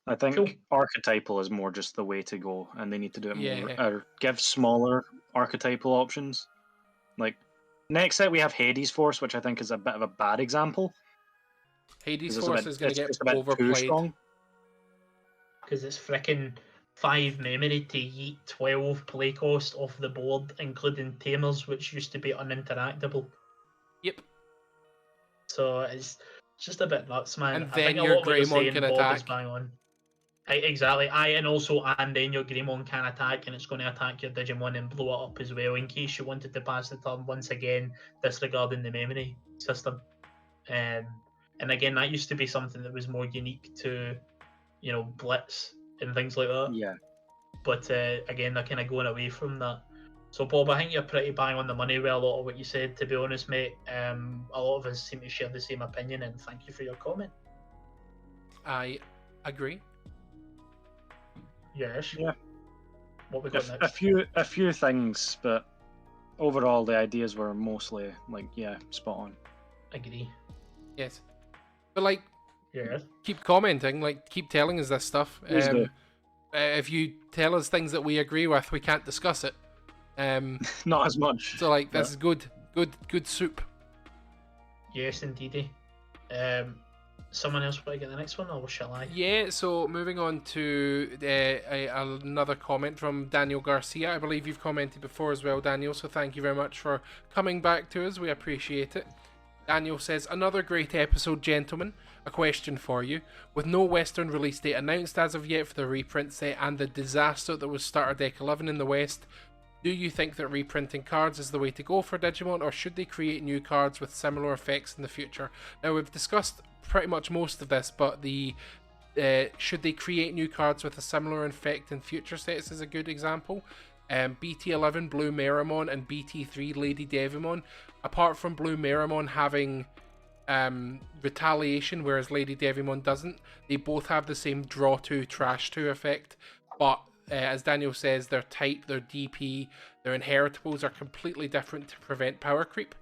I think Cool. archetypal is more just the way to go, and they need to do it more, Yeah. or give smaller archetypal options. Like, next set we have Hades Force, which I think is a bit of a bad example. Hades 'cause it's a Force bit- is going to it's get just a bit too overplayed. strong. Because it's frickin' 5 memory to yeet 12 play cost off the board, including tamers, which used to be uninteractable. Yep. So it's just a bit nuts, man. And I then think a your lot of what you're Greymon saying, can Bob, is attack. bang on. Exactly. And then your Greymon can attack, and it's going to attack your Digimon and blow it up as well, in case you wanted to pass the turn once again, disregarding the memory system. And again, that used to be something that was more unique to, Blitz and things like that. Yeah. But again, they're kind of going away from that. So, Bob, I think you're pretty bang on the money with a lot of what you said, to be honest, mate. A lot of us seem to share the same opinion, and thank you for your comment. I agree. Yes. Yeah. What we got next? A few things, but overall the ideas were mostly spot on. Agree. Yes. But Yeah. keep commenting, keep telling us this stuff. Please do. If you tell us things that we agree with, we can't discuss it. Not as much. So this is good soup. Yes, indeedy. Someone else want to get the next one, or shall I? Yeah, so moving on to another comment from Daniel Garcia. I believe you've commented before as well, Daniel, so thank you very much for coming back to us. We appreciate it. Daniel says, another great episode, gentlemen. A question for you. With no Western release date announced as of yet for the reprint set and the disaster that was Starter Deck 11 in the West, do you think that reprinting cards is the way to go for Digimon, or should they create new cards with similar effects in the future? Now, we've discussed pretty much most of this, but should they create new cards with a similar effect in future sets is a good example. BT11 Blue Meramon and BT3 Lady Devimon. Apart from Blue Meramon having retaliation, whereas Lady Devimon doesn't, they both have the same draw 2, trash 2 effect, but as Daniel says, their type, their DP, their inheritables are completely different to prevent power creep.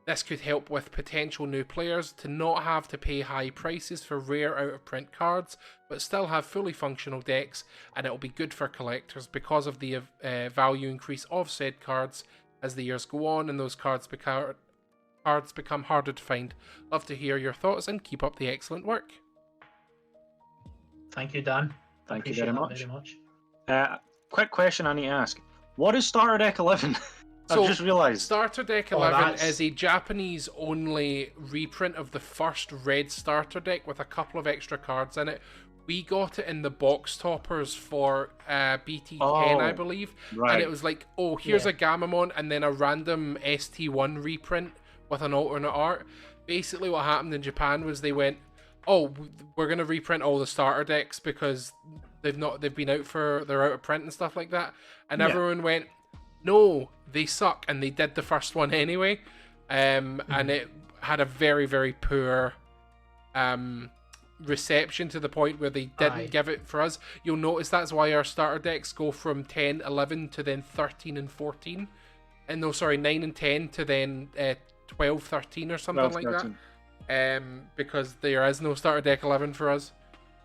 This could help with potential new players to not have to pay high prices for rare out-of-print cards, but still have fully functional decks, and it'll be good for collectors because of the value increase of said cards as the years go on and those cards become harder to find. Love to hear your thoughts and keep up the excellent work. Thank you, Dan. Thank you Appreciate very that much. Quick question I need to ask. What is Starter Deck 11? I've just realised. Starter Deck 11 is a Japanese-only reprint of the first red starter deck with a couple of extra cards in it. We got it in the box toppers for BT10, I believe. Right. And it was like, here's a Gamamon and then a random ST1 reprint with an alternate art. Basically what happened in Japan was they went, we're going to reprint all the starter decks because they've been out for their out of print and stuff like that. And everyone went, no, they suck, and they did the first one anyway. And it had a very, very poor reception to the point where they didn't give it for us. You'll notice that's why our starter decks go from 10, 11 to then 13 and 14. And 9 and 10 to then 12, 13 or something 12, like 13. that. Because there is no starter deck 11 for us.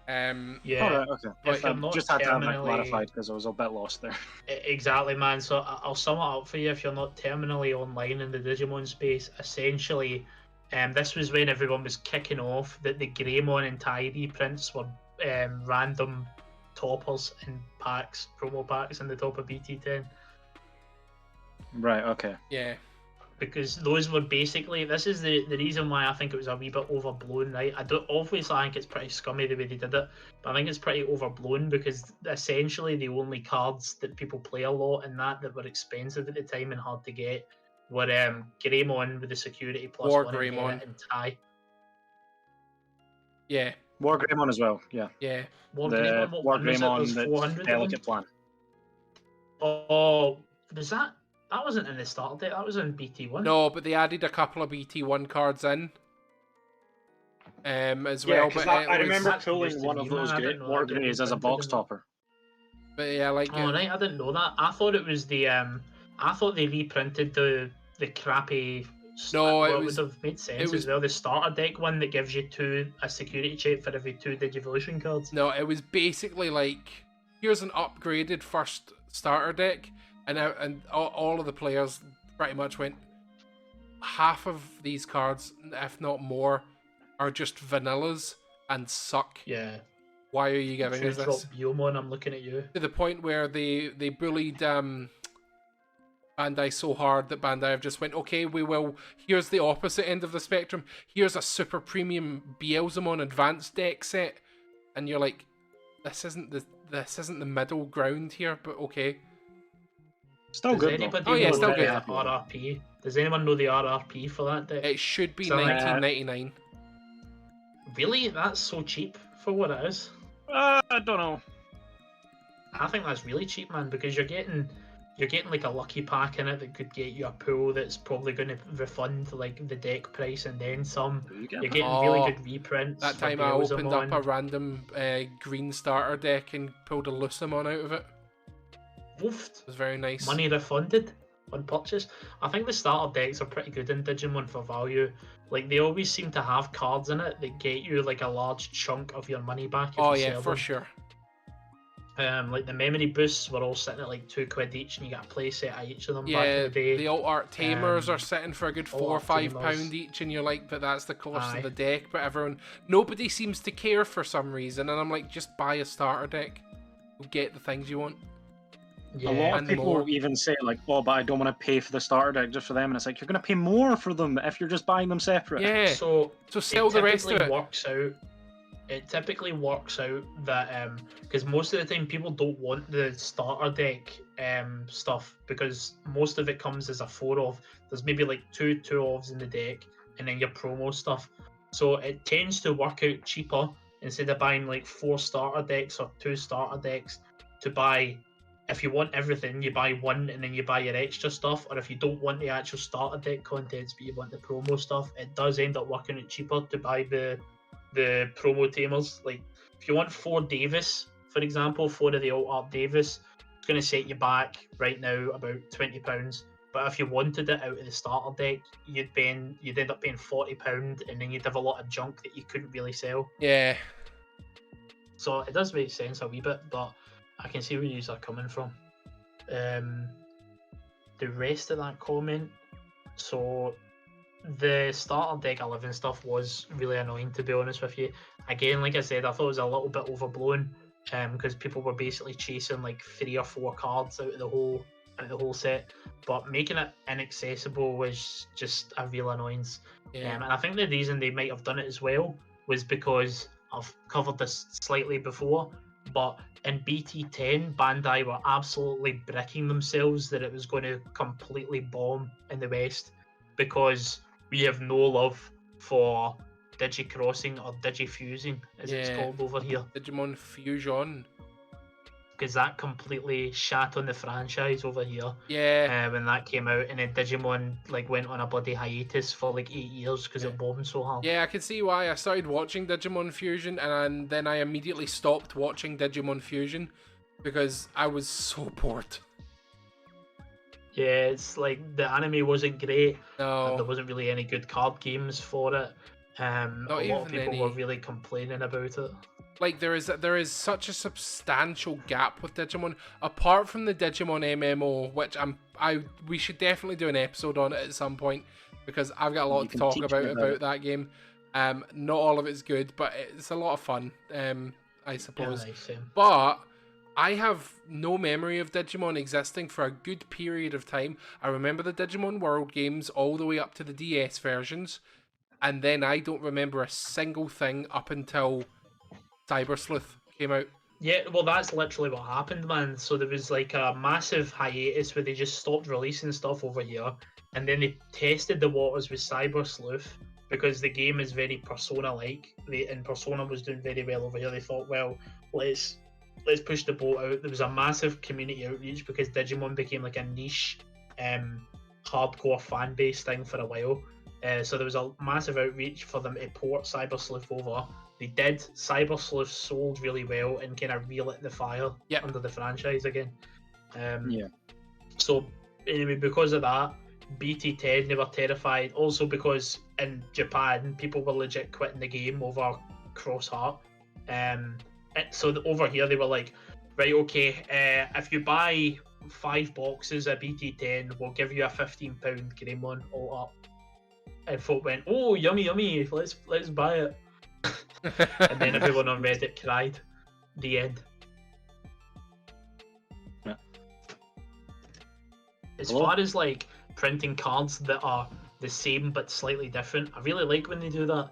Yeah. Alright, okay. If you're not Just had to have that terminally- clarified because I was a bit lost there. Exactly, man. So I'll sum it up for you. If you're not terminally online in the Digimon space, essentially, this was when everyone was kicking off that the Greymon and Tidy prints were random toppers in packs, promo packs in the top of BT10. Right, okay. Yeah. Because those were basically, this is the reason why I think it was a wee bit overblown, right? I think it's pretty scummy the way they did it, but I think it's pretty overblown because essentially the only cards that people play a lot and that were expensive at the time and hard to get were Greymon with the security plus War one Greymon. and tie. Yeah. War Greymon as well, yeah. Yeah. War The Greymon, what War one was it? It Greymon was that's 400 of them? Delicate Plan. Oh, was that? That wasn't in the starter deck. That was in BT1. No, but they added a couple of BT1 cards in. As Yeah, well, because but I remember That's pulling used to one be, of man. those I didn't know War that they Greys as a reprinted box them. topper. But yeah, like Oh right, I didn't know that. I thought it was the I thought they reprinted the crappy. No, it well, was- would have made sense it was- as well. The starter deck one that gives you a security check for every 2 Digivolution cards. no, it was basically like, here's an upgraded first starter deck, and all of the players pretty much went, half of these cards, if not more, are just vanillas and suck. Yeah. Why are you giving us Drop this? Biomon, I'm looking at you. To the point where they bullied Bandai so hard that Bandai have just went, okay, here's the opposite end of the spectrum. Here's a super premium Beelzemon advanced deck set, and you're like, this isn't the middle ground here, but okay. Still Does good anybody Oh, yeah, know still the good. RRP? Does anyone know the RRP for that deck? It should be So, 1999. Really? That's so cheap for what it is. I don't know. I think that's really cheap, man, because you're getting like a lucky pack in it that could get you a pool that's probably going to refund like the deck price and then some. You're getting really good reprints. That for time I opened up Beelzemon. a random green starter deck and pulled a Lucemon out of it. Woofed. It was very nice. Money refunded on purchase. I think the starter decks are pretty good in Digimon for value. Like they always seem to have cards in it that get you like a large chunk of your money back. If Oh you yeah, sell for them. sure. Like the memory boosts were all sitting at like £2 each, and you got a play set of each of them back in Yeah, the day. the alt art tamers are sitting for a good alt £4 or art £5 tamers. each, and you're like, but that's the cost Aye. of the deck. But nobody seems to care for some reason, and I'm like, just buy a starter deck. You'll get the things you want. Yeah, A lot of and people more. even say like, "Oh, but I don't want to pay for the starter deck just for them," and it's like you're going to pay more for them if you're just buying them separate. Yeah. So sell the rest of it. It typically works out that because most of the time people don't want the starter deck stuff because most of it comes as a 4-of. There's maybe like two 2-ofs in the deck, and then your promo stuff. So it tends to work out cheaper instead of buying like 4 starter decks or 2 starter decks to buy. If you want everything, you buy one and then you buy your extra stuff. Or if you don't want the actual starter deck contents but you want the promo stuff, it does end up working out cheaper to buy the promo tamers. Like if you want 4 Davis, for example, 4 of the alt art Davis, it's going to set you back right now about £20. But if you wanted it out of the starter deck, you'd end up paying £40, and then you'd have a lot of junk that you couldn't really sell. Yeah. So it does make sense a wee bit, but I can see where you are coming from. The rest of that comment, so the starter deck 11 stuff was really annoying, to be honest with you. Again, like I said, I thought it was a little bit overblown because people were basically chasing like 3 or 4 cards out of the whole set, but making it inaccessible was just a real annoyance. Yeah. And I think the reason they might have done it as well was because I've covered this slightly before, but in BT10, Bandai were absolutely bricking themselves that it was going to completely bomb in the West because we have no love for Digicrossing or Digifusing, as it's Yeah. called over here, Digimon Fusion. because that completely shat on the franchise over here. Yeah. When that came out, and then Digimon like went on a bloody hiatus for like 8 years because it bombed so hard. Yeah, I can see why. I started watching Digimon Fusion, and then I immediately stopped watching Digimon Fusion because I was so bored. Yeah, it's like the anime wasn't great. And there No. wasn't really any good card games for it. A lot even of people any. were really complaining about it. Like there is such a substantial gap with Digimon, apart from the Digimon MMO, which we should definitely do an episode on it at some point because I've got a lot You to can talk teach about me about it. that game. Not all of it's good, but it's a lot of fun. I Yeah, suppose. nice, same. But I have no memory of Digimon existing for a good period of time. I remember the Digimon World games all the way up to the DS versions, and then I don't remember a single thing up until Cyber Sleuth came out. Yeah, well, that's literally what happened, man. So there was like a massive hiatus where they just stopped releasing stuff over here, and then they tested the waters with Cyber Sleuth because the game is very Persona-like, and Persona was doing very well over here. They thought, well, let's let's push the boat out. There was a massive community outreach because Digimon became like a niche, hardcore fan base thing for a while. So there was a massive outreach for them to port Cyber Sleuth over. They did. Cyber Sleuth sold really well and kind of relit the fire under the franchise again. So anyway, because of that, BT10, they were terrified. Also because in Japan, people were legit quitting the game over Cross Heart. So over here, they were like, right, okay, if you buy 5 boxes of BT10, we'll give you a £15 Greymon all up. And folk went, oh, yummy, let's buy it. And then everyone on Reddit cried. The end. Yeah. As far as like printing cards that are the same but slightly different, I really like when they do that.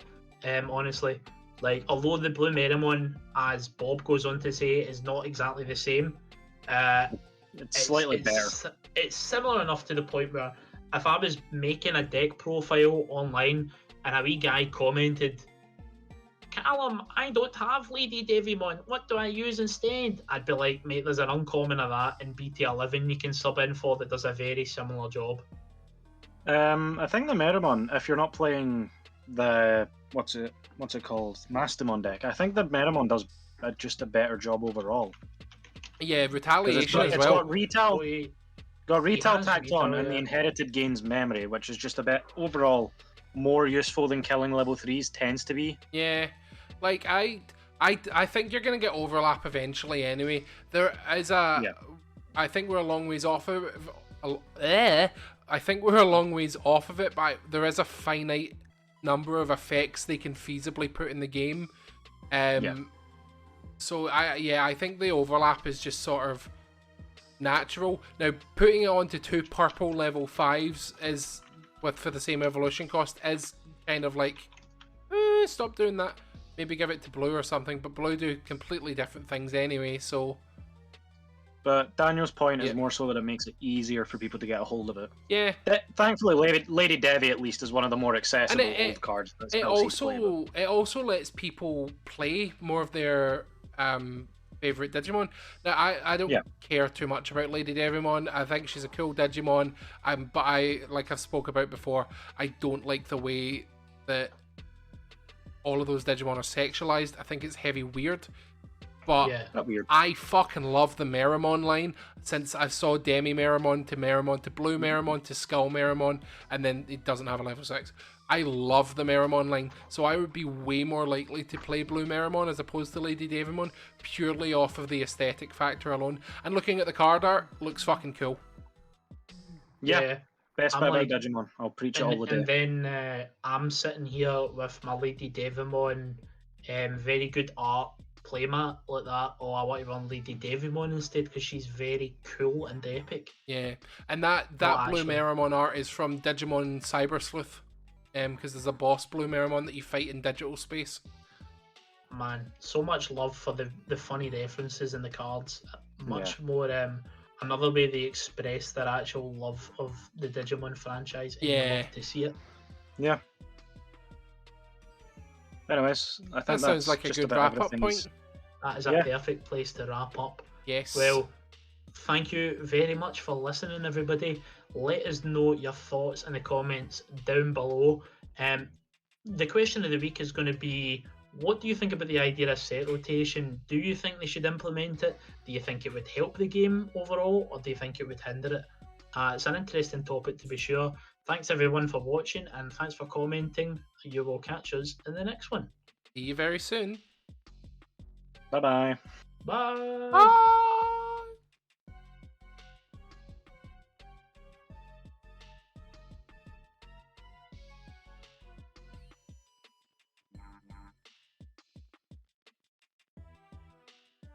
Honestly, like although the Blue Meramon, as Bob goes on to say, is not exactly the same, it's slightly better. It's similar enough to the point where if I was making a deck profile online and a wee guy commented, Callum, I don't have Lady Devimon, what do I use instead? I'd be like, mate, there's an uncommon of that in BT11 you can sub in for that does a very similar job. I think the Meramon, if you're not playing the what's it called, Mastamon deck, I think the Meramon does just a better job overall. Yeah, retaliation as it's well. Got retail tacked on, and the inherited gains memory, which is just a bit overall more useful than killing level 3s tends to be. Yeah, like I think you're gonna get overlap eventually. Anyway, there is a. Yeah. I think we're a long ways off of. I think we're a long ways off of it, but there is a finite number of effects they can feasibly put in the game. So I think the overlap is just sort of natural. Now putting it onto 2 purple level 5s is for the same evolution cost is kind of like stop doing that. Maybe give it to blue or something, but blue do completely different things anyway, so. But Daniel's point is more so that it makes it easier for people to get a hold of it. Yeah. Thankfully, Lady Devi at least is one of the more accessible old cards. It also lets people play more of their favorite Digimon. Now, I don't care too much about Lady Devimon. I think she's a cool Digimon. But like I've spoke about before, I don't like the way that all of those Digimon are sexualized. I think it's heavy weird. But weird. I fucking love the Meramon line. Since I saw Demi Meramon to Blue Meramon to Skull Meramon, and then it doesn't have a level 6. I love the Meramon line, so I would be way more likely to play Blue Meramon as opposed to Lady Devimon, purely off of the aesthetic factor alone. And looking at the card art, looks fucking cool. Yeah. Best bit about Digimon. I'll preach it all the day. And then I'm sitting here with my Lady Devimon, very good art, playmat like that. Oh, I want to run Lady Devimon instead because she's very cool and epic. Yeah, and that Blue Meramon art is from Digimon Cyber Sleuth, because there's a boss Blue Meramon that you fight in digital space. Man, so much love for the funny references in the cards. Much more another way they express their actual love of the Digimon franchise. And you love to see it. Yeah. Anyways, I think that sounds like a good wrap-up point. That is a perfect place to wrap up. Yes. Well, thank you very much for listening, everybody. Let us know your thoughts in the comments down below. The question of the week is going to be, what do you think about the idea of set rotation? Do you think they should implement it? Do you think it would help the game overall, or do you think it would hinder it? It's an interesting topic to be sure. Thanks everyone for watching, and thanks for commenting. You will catch us in the next one. See you very soon. Bye-bye. Bye. Bye.